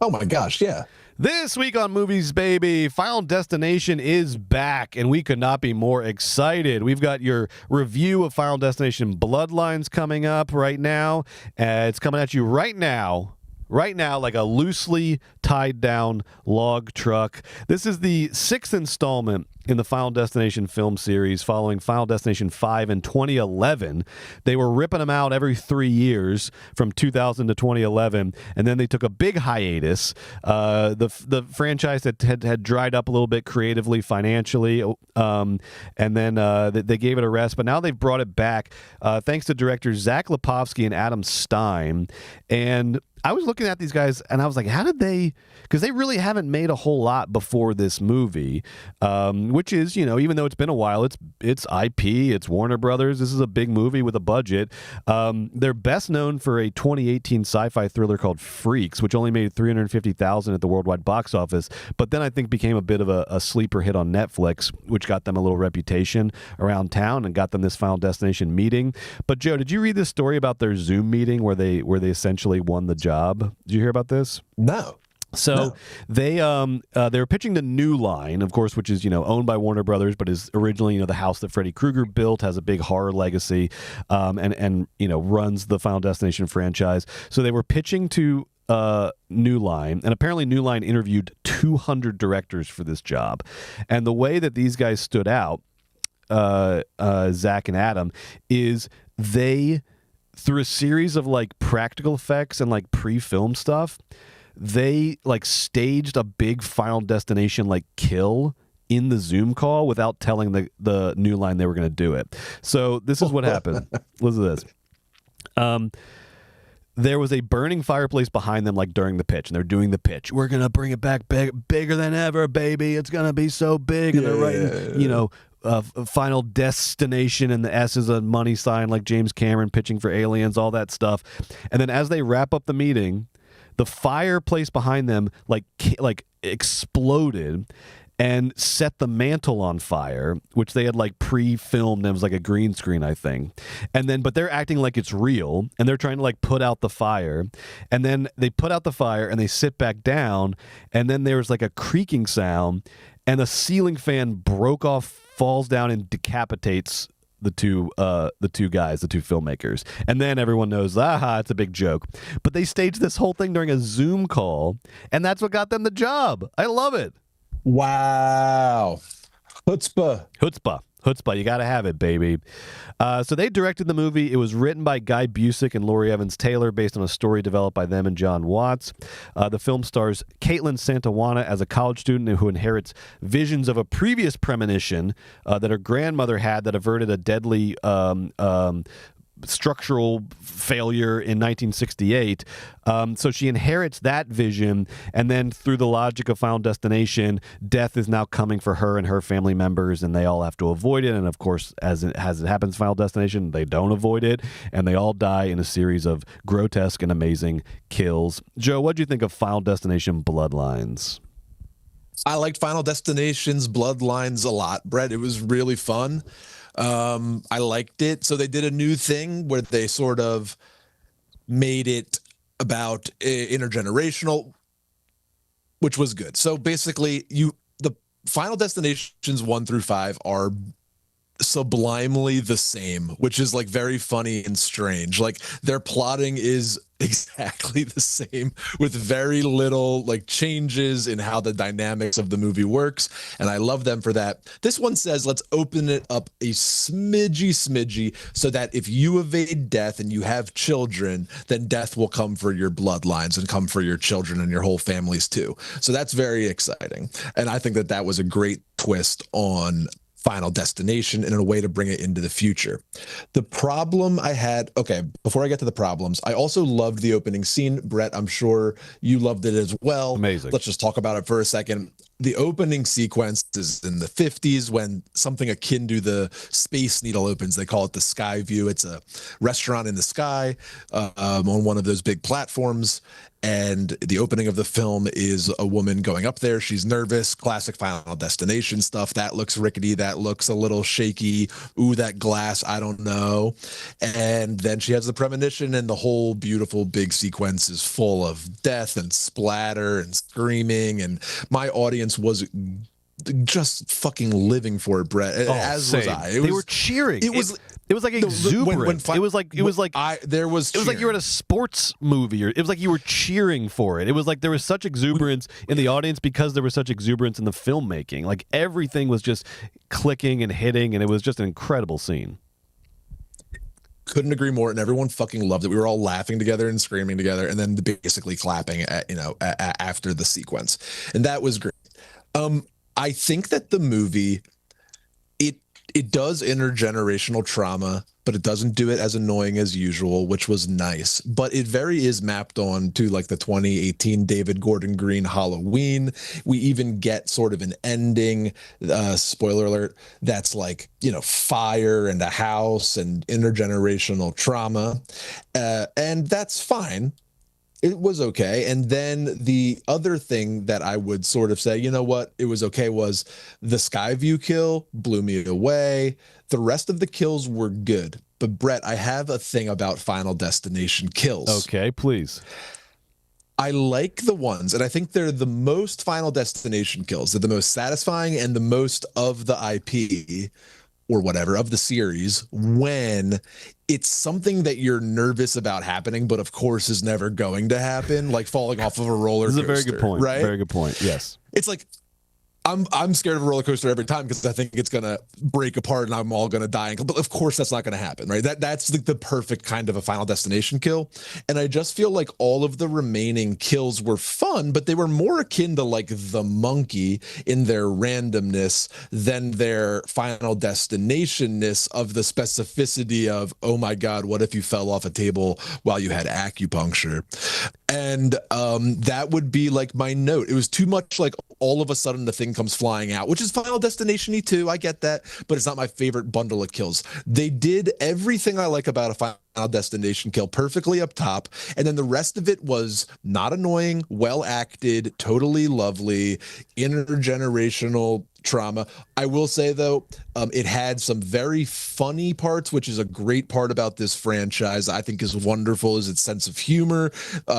Oh my gosh, yeah. This week on Movies Baby, Final Destination is back, and we could not be more excited. We've got your review of Final Destination Bloodlines coming up right now. It's coming at you right now, like a loosely tied down log truck. This is the 6th installment in the Final Destination film series following Final Destination 5 in 2011. They were ripping them out every 3 years from 2000 to 2011, and then they took a big hiatus. The franchise had dried up a little bit creatively, financially, and then they gave it a rest, but now they've brought it back thanks to directors Zach Lipovsky and Adam Stein. And I was looking at these guys and I was like, how did they, because they really haven't made a whole lot before this movie, which is, even though it's been a while, it's IP, it's Warner Brothers. This is a big movie with a budget. They're best known for a 2018 sci-fi thriller called Freaks, which only made $350,000 at the worldwide box office, but then I think became a bit of a sleeper hit on Netflix, which got them a little reputation around town and got them this Final Destination meeting. But Joe, did you read this story about their Zoom meeting where they essentially won the job? Did you hear about this? No. So they were pitching the New Line, of course, which is owned by Warner Brothers, but is originally the house that Freddy Krueger built, has a big horror legacy, and runs the Final Destination franchise. So they were pitching to New Line, and apparently New Line interviewed 200 directors for this job. And the way that these guys stood out, Zach and Adam, is they, through a series of practical effects and pre-film stuff, they staged a big Final Destination kill in the Zoom call without telling the New Line they were going to do it. So this is what happened. Listen to this. There was a burning fireplace behind them during the pitch, and they're doing the pitch. We're going to bring it back bigger than ever, baby. It's going to be so big. And they're writing, Final Destination, and the S is a money sign like James Cameron pitching for Aliens, all that stuff. And then as they wrap up the meeting, the fireplace behind them exploded and set the mantle on fire, which they had pre-filmed. It was a green screen, I think. And then, but they're acting like it's real, and they're trying to put out the fire. And then they put out the fire and they sit back down, and then there's a creaking sound, and a ceiling fan broke off, falls down, and decapitates the two guys, the two filmmakers. And then everyone knows, it's a big joke. But they staged this whole thing during a Zoom call, and that's what got them the job. I love it. Wow. Chutzpah. You got to have it, baby. So they directed the movie. It was written by Guy Busick and Laurie Evans Taylor based on a story developed by them and John Watts. The film stars Caitlin Santawana as a college student who inherits visions of a previous premonition that her grandmother had that averted a deadly structural failure in 1968. So she inherits that vision, and then through the logic of Final Destination, death is now coming for her and her family members, and they all have to avoid it. And of course, as it happens, Final Destination, they don't avoid it, and they all die in a series of grotesque and amazing kills. Joe, what do you think of Final Destination Bloodlines? I liked Final Destination's Bloodlines a lot, Brett. It was really fun. I liked it. So they did a new thing where they sort of made it about intergenerational, which was good. So basically, the Final Destinations 1 through 5 are sublimely the same, which is very funny and strange. Their plotting is exactly the same with very little changes in how the dynamics of the movie works, and I love them for that. This one says let's open it up a smidgy so that if you evade death and you have children, then death will come for your bloodlines and come for your children and your whole families too. So that's very exciting, and I think that was a great twist on Final Destination and in a way to bring it into the future. The problem I had, before I get to the problems, I also loved the opening scene. Brett, I'm sure you loved it as well. Amazing. Let's just talk about it for a second. the opening sequence is in the 50s when something akin to the Space Needle opens. They call it the Sky View. It's a restaurant in the sky on one of those big platforms. And the opening of the film is a woman going up there. She's nervous, classic Final Destination stuff. That looks rickety. That looks a little shaky. Ooh, that glass, I don't know. And then she has the premonition, and the whole beautiful big sequence is full of death and splatter and screaming. And my audience was just fucking living for it, Brett. As same. was I. They were cheering. It was like exuberant. It was like you were at a sports movie, or it was like you were cheering for it. It was like there was such exuberance in the audience because there was such exuberance in the filmmaking. Like everything was just clicking and hitting, and it was just an incredible scene. Couldn't agree more, and everyone fucking loved it. We were all laughing together and screaming together, and then basically clapping after the sequence, and that was great. I think that the movie, it does intergenerational trauma, but it doesn't do it as annoying as usual, which was nice. But it very is mapped on to like the 2018 David Gordon Green Halloween. We even get sort of an ending, spoiler alert, that's like, fire and a house and intergenerational trauma. And that's fine. It was okay. And then the other thing that I would sort of say, you know what, it was okay, was the Skyview kill blew me away. The rest of the kills were good. But Brett, I have a thing about Final Destination kills. Okay, please. I like the ones, and I think they're the most Final Destination kills. They're the most satisfying and the most of the IP or whatever of the series, when it's something that you're nervous about happening, but of course is never going to happen, like falling off of a roller coaster. This is a very good point. Right? Very good point. Yes. It's like, I'm scared of a roller coaster every time because I think it's gonna break apart and I'm all gonna die. But of course that's not gonna happen, right? That's the perfect kind of a Final Destination kill. And I just feel like all of the remaining kills were fun, but they were more akin to like the monkey in their randomness than their Final Destination-ness of the specificity of, oh my God, what if you fell off a table while you had acupuncture? And that would be like my note. It was too much like all of a sudden the thing comes flying out, which is Final Destination-y too. I get that, but it's not my favorite bundle of kills. They did everything I like about a Final Destination kill perfectly up top, and then the rest of it was not annoying, well acted, totally lovely, intergenerational trauma. I will say though, it had some very funny parts, which is a great part about this franchise. I think is wonderful is its sense of humor.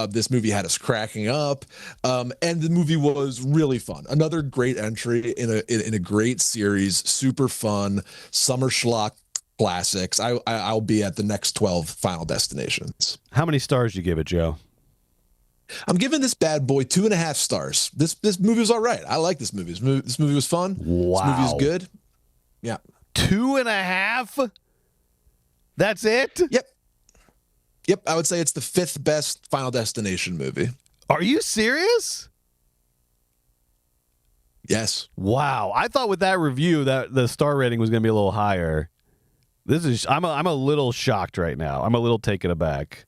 This movie had us cracking up, and the movie was really fun. Another great entry in a great series, super fun summer schlock classics. I'll be at the next 12 Final Destinations. How many stars do you give it, Joe? I'm giving this bad boy 2.5 stars. This movie was all right. I like this movie. This movie was fun. Wow. This movie is good. Yeah. 2.5? That's it? Yep. I would say it's the 5th best Final Destination movie. Are you serious? Yes. Wow. I thought with that review that the star rating was going to be a little higher. I'm a little shocked right now. I'm a little taken aback.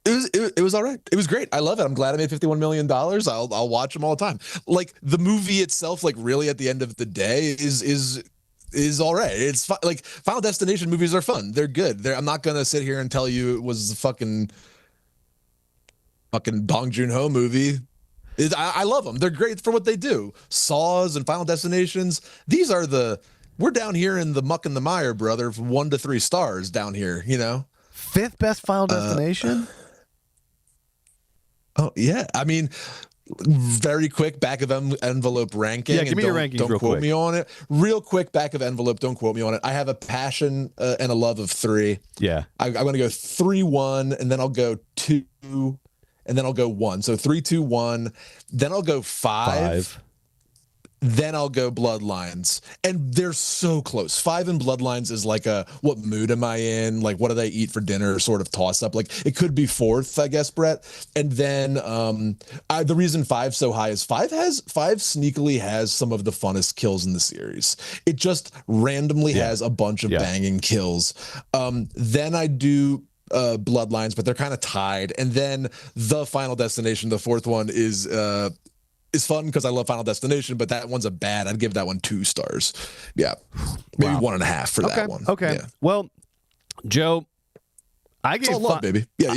It was all right. It was great. I love it. I'm glad I made $51 million. I'll watch them all the time. Like the movie itself, like really at the end of the day is all right. It's like Final Destination movies are fun. They're good. I'm not going to sit here and tell you it was a fucking Bong Joon-ho movie. I love them. They're great for what they do. Saws and Final Destinations. We're down here in the muck and the mire, brother, from 1 to 3 stars down here, 5th best Final Destination? Oh, yeah. I mean, very quick back of envelope ranking. Yeah, give me your rankings don't real quote quick. me on it. Real quick back of envelope. Don't quote me on it. I have a passion and a love of 3. Yeah. I'm going to go 3-1, and then I'll go 2, and then I'll go 1. So 3-2-1. Then I'll go 5. Then I'll go Bloodlines. And they're so close. 5 and Bloodlines is like what mood am I in? Like, what did I eat for dinner sort of toss up? Like, it could be 4th, I guess, Brett. And then the reason 5's so high is 5 sneakily has some of the funnest kills in the series. It just randomly has a bunch of banging kills. Then I do Bloodlines, but they're kind of tied. And then the Final Destination, the 4th one, is is fun because I love Final Destination, but that one's I'd give that one 2 stars. Yeah, maybe 1.5 for that one. Okay. Yeah. Well, Joe, I gave love, baby. Yeah,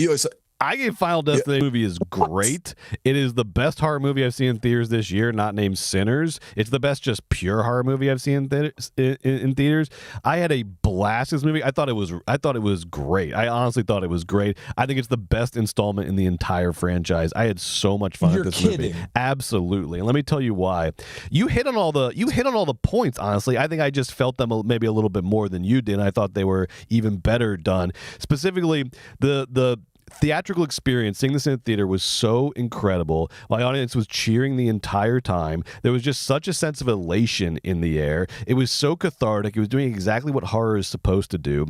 I gave Final Destination movie is great. It is the best horror movie I've seen in theaters this year, not named Sinners. It's the best just pure horror movie I've seen in theaters. I had a blast with this movie. I thought it was great. I honestly thought it was great. I think it's the best installment in the entire franchise. I had so much fun with this movie. Absolutely. And let me tell you why. You hit on all the points, honestly. I think I just felt them maybe a little bit more than you did. I thought they were even better done. Specifically, the theatrical experience, seeing this in the theater, was so incredible. My audience was cheering the entire time. There was just such a sense of elation in the air. It was so cathartic. It was doing exactly what horror is supposed to do,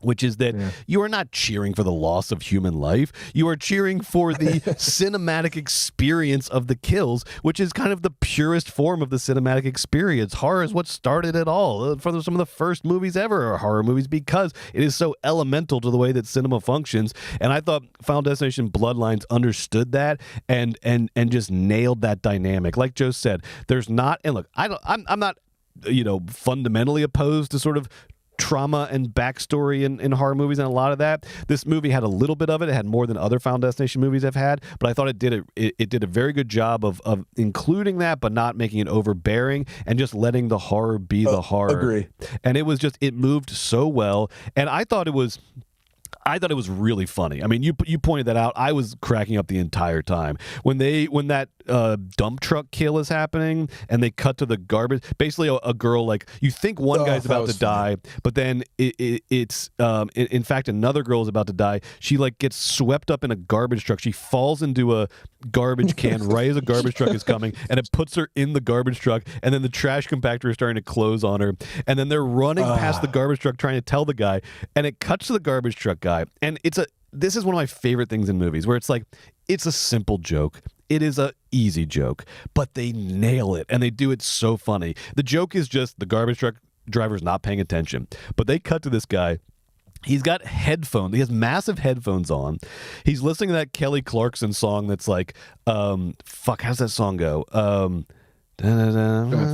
which is that you are not cheering for the loss of human life. You are cheering for the cinematic experience of the kills, which is kind of the purest form of the cinematic experience. Horror is what started it all. For some of the first movies ever are horror movies because it is so elemental to the way that cinema functions. And I thought Final Destination Bloodlines understood that and just nailed that dynamic. Like Joe said, there's not, and look, I'm not, fundamentally opposed to sort of trauma and backstory in horror movies, and a lot of that. This movie had a little bit of it. It had more than other Final Destination movies I've had, but I thought it did a very good job of including that, but not making it overbearing and just letting the horror be the horror. Agree. And it moved so well, and I thought it was really funny. I mean, you pointed that out. I was cracking up the entire time when that dump truck kill is happening and they cut to the garbage. Basically, a girl, like, you think one guy's about to die, but then it's in fact another girl is about to die. She like gets swept up in a garbage truck. She falls into a garbage can right as a garbage truck is coming, and it puts her in the garbage truck. And then the trash compactor is starting to close on her, and then they're running past the garbage truck trying to tell the guy, and it cuts to the garbage truck guy. And this is one of my favorite things in movies, where it's like, it's a simple joke. It is a easy joke, but they nail it, and they do it so funny. The joke is just the garbage truck driver's not paying attention, but they cut to this guy. He's got headphones. He has massive headphones on. He's listening to that Kelly Clarkson song that's like, how's that song go? I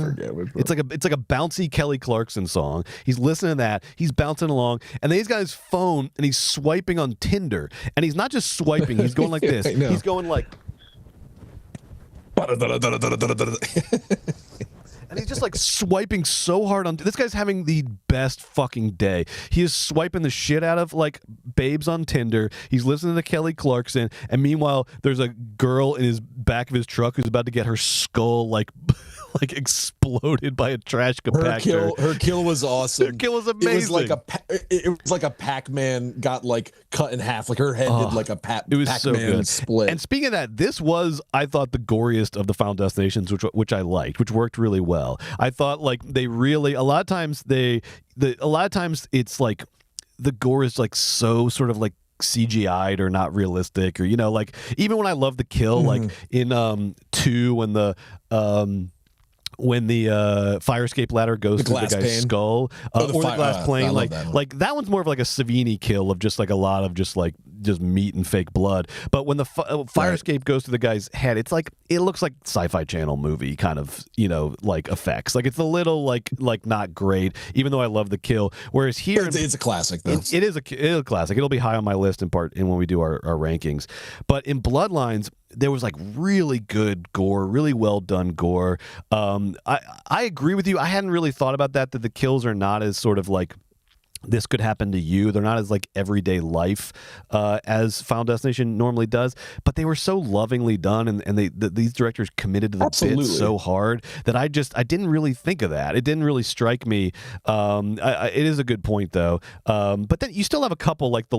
forget. It's like a bouncy Kelly Clarkson song. He's listening to that. He's bouncing along, and then he's got his phone and he's swiping on Tinder. And he's not just swiping. He's going like this. He's going like. And he's just like swiping so hard on. This guy's having the best fucking day. He is swiping the shit out of like babes on Tinder. He's listening to Kelly Clarkson, and meanwhile, there's a girl in his back of his truck who's about to get her skull like exploded by a trash compactor. Her kill was awesome. Her kill was amazing. It was like a Pac-Man got like cut in half. Like her head did like a Pac-Man so good. split. And speaking of that, this was, I thought, the goriest of the Final Destinations, which I liked, which worked really well. I thought like they really a lot of times it's like the gore is like so sort of like CGI'd or not realistic, or like even when I love the kill, like in 2 when the fire escape ladder goes through the guy's skull, or the glass plane, like that one's more of like a Savini kill of just like a lot of just meat and fake blood. But when the fire escape goes to the guy's head, it's like, it looks like Sci-Fi Channel movie kind of, like effects. Like it's a little like not great, even though I love the kill. Whereas here, it's a classic though. It is a classic. It'll be high on my list in when we do our rankings. But in Bloodlines, there was like really good gore, really well done gore. I agree with you. I hadn't really thought about that the kills are not as sort of like, this could happen to you. They're not as like everyday life as Final Destination normally does, but they were so lovingly done, and these directors committed to the bit so hard that I didn't really think of that. It didn't really strike me. It is a good point though. But then you still have a couple like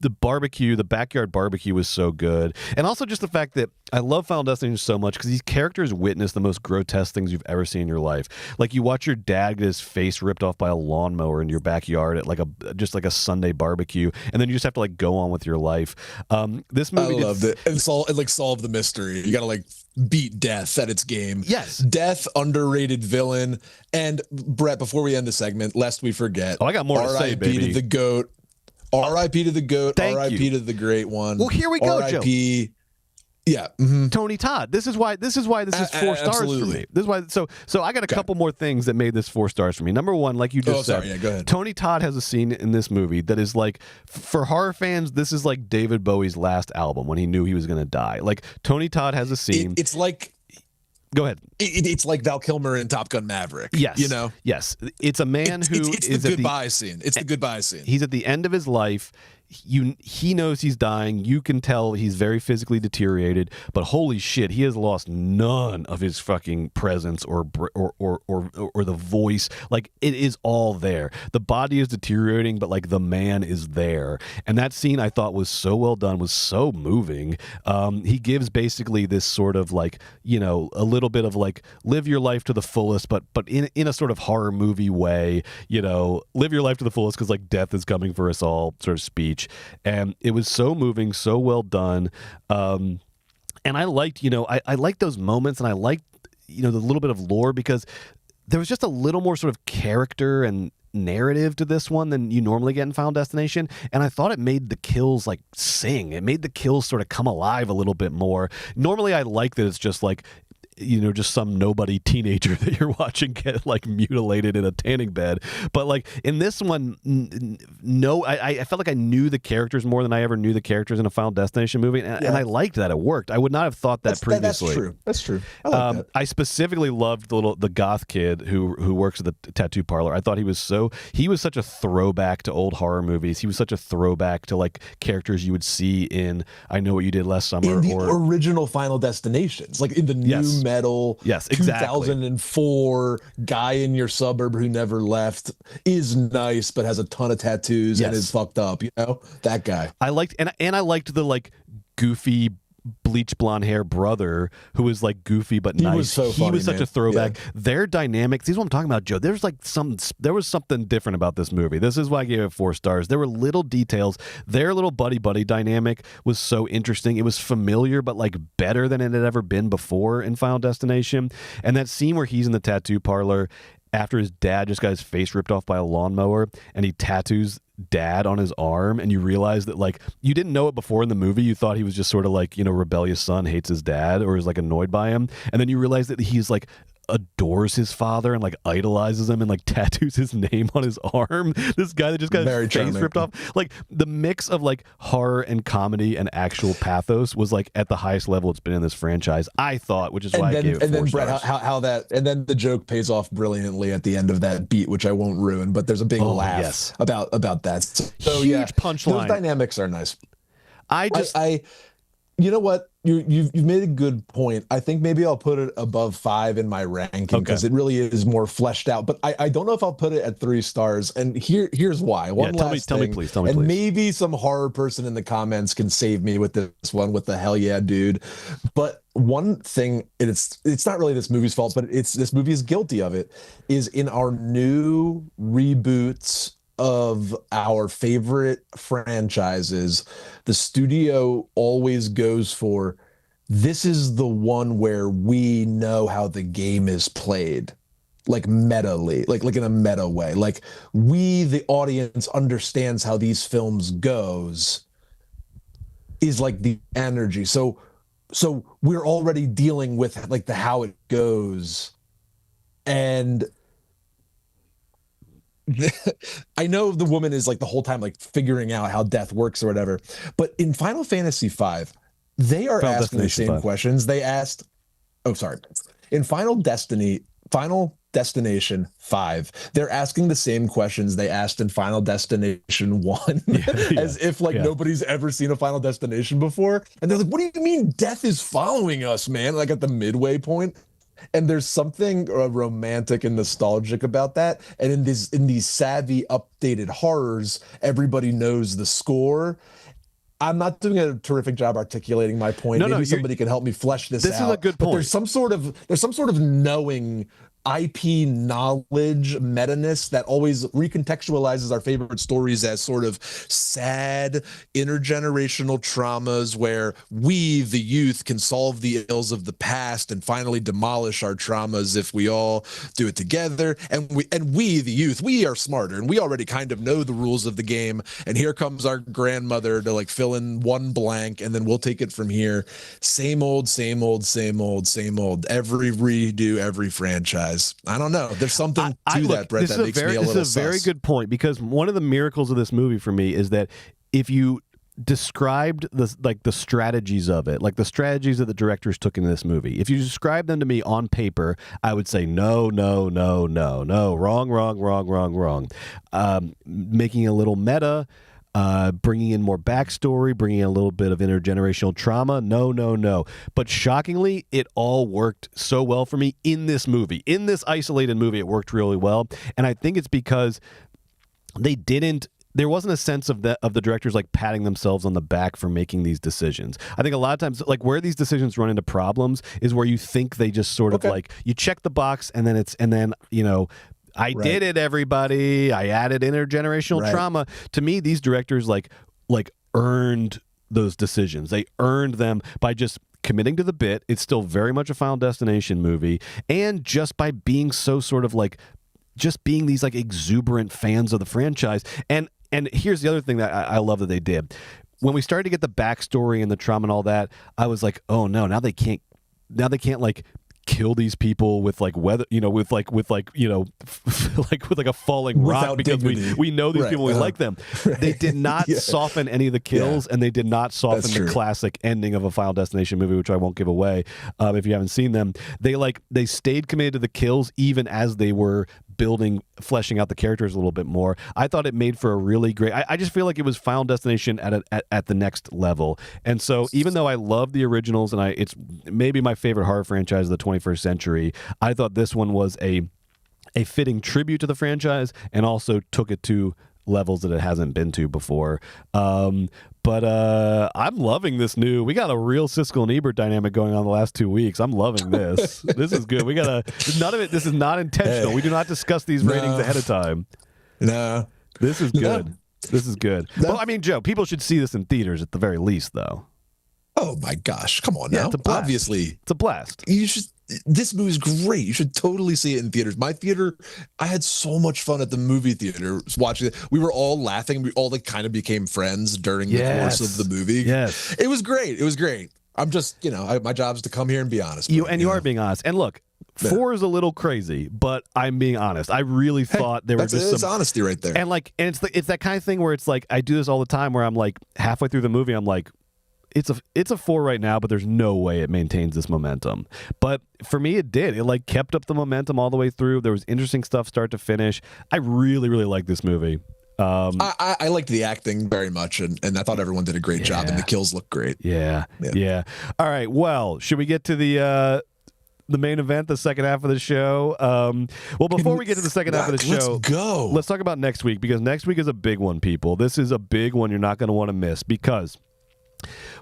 the barbecue, the backyard barbecue was so good. And also just the fact that I love Final Destination so much because these characters witness the most grotesque things you've ever seen in your life. Like you watch your dad get his face ripped off by a lawnmower in your backyard at like just like a Sunday barbecue, and then you just have to like go on with your life. This movie, I loved it. And solve the mystery. You got to like beat death at its game. Yes. Death, underrated villain. And Brett, before we end the segment, lest we forget. Oh, I got more to say, baby. R.I.P. to the GOAT. R.I.P. to the GOAT. R.I.P. to the great one. Well, here we go, Joe. R.I.P. Yeah. Tony Todd. This is why this is 4 stars absolutely. for me. This is why. So I got a couple more things that made this 4 stars for me. Number one, like you just said, sorry, yeah, go ahead. Tony Todd has a scene in this movie that is like, for horror fans, this is like David Bowie's last album when he knew he was going to die. Like Tony Todd has a scene. It's like. Go ahead. It's like Val Kilmer in Top Gun Maverick. Yes. You know? Yes. It's a man who it's is the goodbye scene. It's the goodbye scene. He's at the end of his life. He knows he's dying. You can tell he's very physically deteriorated, but holy shit, he has lost none of his fucking presence or the voice. Like, it is all there. The body is deteriorating, but like the man is there. And that scene I thought was so well done, was so moving. He gives basically this sort of like, you know, a little bit of like live your life to the fullest, but in a sort of horror movie way, you know, live your life to the fullest because like death is coming for us all sort of speech. And it was so moving, so well done. And I liked, you know, I liked those moments, and I liked, you know, the little bit of lore, because there was just a little more sort of character and narrative to this one than you normally get in Final Destination. And I thought it made the kills like sing. It made the kills sort of come alive a little bit more. Normally I like that it's just like, you know, just some nobody teenager that you're watching get like mutilated in a tanning bed. But like in this one, no, I felt like I knew the characters more than I ever knew the characters in a Final Destination movie, and I liked that it worked. I would not have thought that previously. That's true. I like that. I specifically loved the goth kid who works at the tattoo parlor. I thought he was such a throwback to old horror movies. He was such a throwback to like characters you would see in I Know What You Did Last Summer, in the original Final Destinations, like in the new metal, 2004 guy in your suburb who never left, is nice but has a ton of tattoos and is fucked up, you know, that guy. I liked I liked the like goofy bleach blonde hair brother who was like goofy but nice. He was such a throwback. Their dynamics, this is what I'm talking about, Joe. There was something different about this movie. This is why I gave it 4 stars. There were little details. Their little buddy dynamic was so interesting. It was familiar but like better than it had ever been before in Final Destination. And that scene where he's in the tattoo parlor after his dad just got his face ripped off by a lawnmower, and he tattoos dad on his arm, and you realize that like you didn't know it before in the movie. You thought he was just sort of like, you know, rebellious son, hates his dad or is like annoyed by him, and then you realize that he's like adores his father and like idolizes him and like tattoos his name on his arm. This guy that just got his face ripped off. Like the mix of like horror and comedy and actual pathos was like at the highest level it's been in this franchise, I thought, which is why I gave it 4 stars. And then Brett, how that, and then the joke pays off brilliantly at the end of that beat, which I won't ruin, but there's a big laugh about that. So huge punchline. Those dynamics are nice. I you know what? You've made a good point. I think maybe I'll put it above 5 in my ranking because it really is more fleshed out. But I don't know if I'll put it at 3 stars. And here's why. Tell me, please. And maybe some horror person in the comments can save me with this one with the hell yeah, dude. But one thing, and it's not really this movie's fault, but this movie is guilty of it, is in our new reboots of our favorite franchises, the studio always goes for, this is the one where we know how the game is played, like meta-ly, like in a meta way. Like we, the audience, understands how these films goes, is like the energy. So we're already dealing with like the how it goes. And I know the woman is like the whole time like figuring out how death works or whatever, but in Final Fantasy V, they are asking the same questions they asked. In Final Destination 5, they're asking the same questions they asked in Final Destination 1, as if like nobody's ever seen a Final Destination before. And they're like, what do you mean death is following us, man? Like at the midway point. And there's something romantic and nostalgic about that. And in these savvy updated horrors, everybody knows the score. I'm not doing a terrific job articulating my point. Maybe somebody can help me flesh this out. This is a good point. But there's some sort of knowing IP knowledge meta-ness that always recontextualizes our favorite stories as sort of sad intergenerational traumas where we, the youth, can solve the ills of the past and finally demolish our traumas if we all do it together. And we, the youth, we are smarter and we already kind of know the rules of the game. And here comes our grandmother to like fill in one blank, and then we'll take it from here. Same old, same old, same old, same old. Every redo, every franchise. I don't know. There's something to that, Brett, that makes me a little This is a very good point, because one of the miracles of this movie for me is that if you described the strategies of it, like the strategies that the directors took into this movie, if you describe them to me on paper, I would say no, no, no, no, no, wrong, wrong, wrong, wrong, wrong. Making a little meta, bringing in more backstory, bringing in a little bit of intergenerational trauma. No, no, no. But shockingly, it all worked so well for me in this movie. In this isolated movie, it worked really well. And I think it's because there wasn't a sense of the directors like patting themselves on the back for making these decisions. I think a lot of times, like, where these decisions run into problems is where you think they just sort of like, you check the box and then you know, I did it, everybody. I added intergenerational trauma. To me, these directors like earned those decisions. They earned them by just committing to the bit. It's still very much a Final Destination movie, and just by being so sort of like, just being these like exuberant fans of the franchise. And here's the other thing that I love that they did. When we started to get the backstory and the trauma and all that, I was like, oh no, now they can't like kill these people with like weather, you know, with like you know, like with like a falling rock, because we know these people, we like them. They did not soften any of the kills, and they did not soften the classic ending of a Final Destination movie, which I won't give away if you haven't seen them. They stayed committed to the kills even as they were fleshing out the characters a little bit more. I thought it made for a really great, I just feel like it was Final Destination at the next level. And so even though I love the originals and it's maybe my favorite horror franchise of the 21st century, I thought this one was a fitting tribute to the franchise and also took it to levels that it hasn't been to before. But I'm loving this we got a real Siskel and Ebert dynamic going on the last 2 weeks. I'm loving this. This is good. This is not intentional. We do not discuss these ratings ahead of time. No. This is good. This is good. No. Well, I mean, Joe, people should see this in theaters at the very least, though. Oh my gosh. Come on now. It's a blast. Obviously. It's a blast. You should. This movie's great. You should totally see it in theaters. My theater, I had so much fun at the movie theater watching it. We were all laughing. We all like kind of became friends during the course of the movie. Yes. It was great. It was great. I'm just, you know, my job is to come here and be honest. You are being honest. And look, 4 is a little crazy, but I'm being honest. I really thought there were just some honesty right there. And like, and it's that kind of thing where it's like, I do this all the time where I'm like halfway through the movie, I'm like, it's a 4 right now, but there's no way it maintains this momentum. But for me, it did. It like kept up the momentum all the way through. There was interesting stuff start to finish. I really, really like this movie. I liked the acting very much, and I thought everyone did a great job, and the kills look great. Yeah. All right. Well, should we get to the main event, the second half of the show? Well, before we get to the second half of the show, let's talk about next week, because next week is a big one, people. This is a big one you're not going to want to miss, because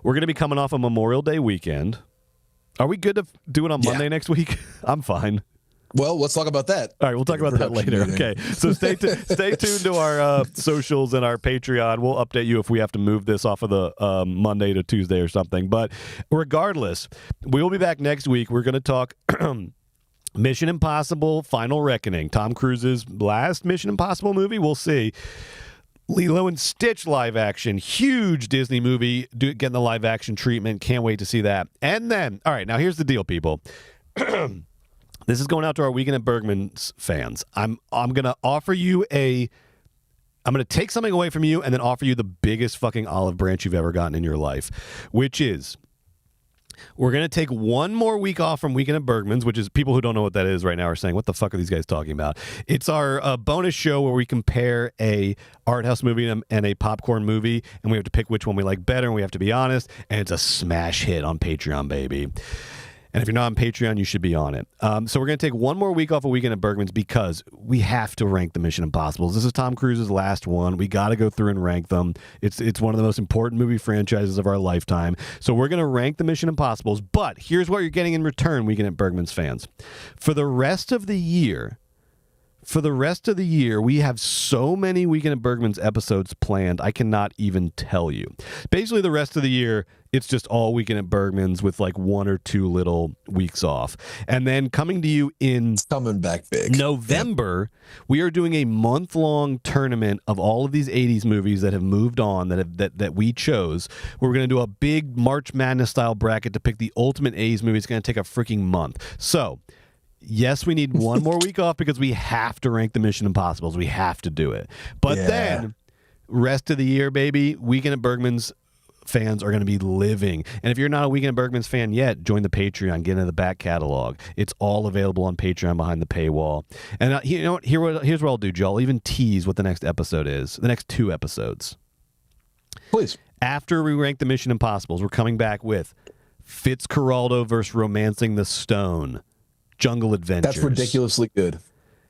we're going to be coming off a Memorial Day weekend. Are we good to do it on Monday next week? I'm fine. Well, let's talk about that. All right, we'll talk about that later. Okay, so stay tuned to our socials and our Patreon. We'll update you if we have to move this off of the Monday to Tuesday or something. But regardless, we will be back next week. We're going to talk Mission Impossible Final Reckoning, Tom Cruise's last Mission Impossible movie. We'll see. Lilo and Stitch live action, huge Disney movie, getting the live action treatment. Can't wait to see that. And then, all right, now here's the deal, people. This is going out to our Weekend at Bergman's fans. I'm going to offer you I'm going to take something away from you and then offer you the biggest fucking olive branch you've ever gotten in your life, which is, we're going to take one more week off from Weekend at Bergman's, which is, people who don't know what that is right now are saying, what the fuck are these guys talking about? It's our bonus show where we compare a art house movie and a popcorn movie, and we have to pick which one we like better, and we have to be honest, and it's a smash hit on Patreon, baby. And if you're not on Patreon, you should be on it. So we're going to take one more week off a Weekend at Bergman's because we have to rank the Mission Impossibles. This is Tom Cruise's last one. We got to go through and rank them. It's one of the most important movie franchises of our lifetime. So we're going to rank the Mission Impossibles. But here's what you're getting in return, Weekend at Bergman's fans. For the rest of the year, we have so many Weekend at Bergman's episodes planned, I cannot even tell you. Basically, the rest of the year, it's just all Weekend at Bergman's with like 1 or 2 little weeks off. And then coming to you in coming back big November, we are doing a month-long tournament of all of these 80s movies that have moved on, that we chose. We're going to do a big March Madness-style bracket to pick the ultimate 80s movie. It's going to take a freaking month. So... yes, we need one more week off because we have to rank the Mission Impossibles. We have to do it. But then, rest of the year, baby, Weekend at Bergman's fans are going to be living. And if you're not a Weekend at Bergman's fan yet, join the Patreon, get into the back catalog. It's all available on Patreon behind the paywall. And you know what? Here's what I'll do, Joe. I'll even tease what the next episode is, the next 2 episodes. Please. After we rank the Mission Impossibles, we're coming back with Fitzcarraldo versus Romancing the Stone. Jungle Adventures. That's ridiculously good.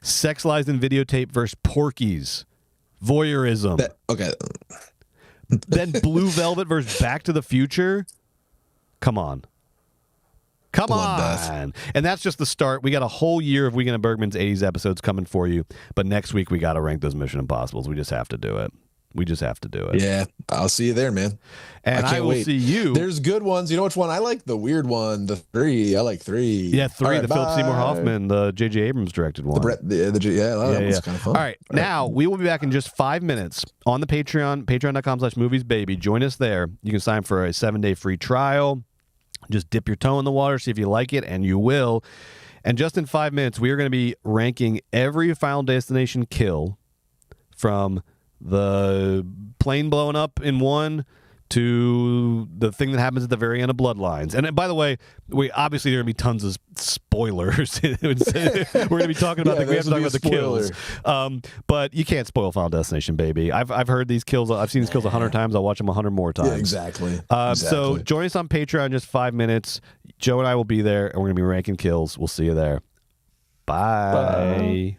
Sex Lies and Videotape versus Porky's. Voyeurism. Okay. Then Blue Velvet versus Back to the Future. Come on. Come on. And that's just the start. We got a whole year of Weekend at Bergman's 80s episodes coming for you. But next week, we got to rank those Mission Impossibles. We just have to do it. We just have to do it. Yeah, I'll see you there, man. And I will see you. There's good ones. You know which one? I like the weird one, the 3. I like 3. Yeah, 3, right, the Philip Seymour Hoffman, the J.J. Abrams directed one. That was kind of fun. All right, now we will be back in just 5 minutes on the Patreon, patreon.com/moviesbaby. Join us there. You can sign for a 7-day free trial. Just dip your toe in the water, see if you like it, and you will. And just in 5 minutes, we are going to be ranking every Final Destination kill from the plane blowing up in 1 to the thing that happens at the very end of Bloodlines. And by the way, there are going to be tons of spoilers. We're going to be talking about we have to talk about the kills. But you can't spoil Final Destination, baby. I've heard these kills. I've seen these kills 100 times. I'll watch them 100 more times. Yeah, exactly. So join us on Patreon in just 5 minutes. Joe and I will be there, and we're going to be ranking kills. We'll see you there. Bye.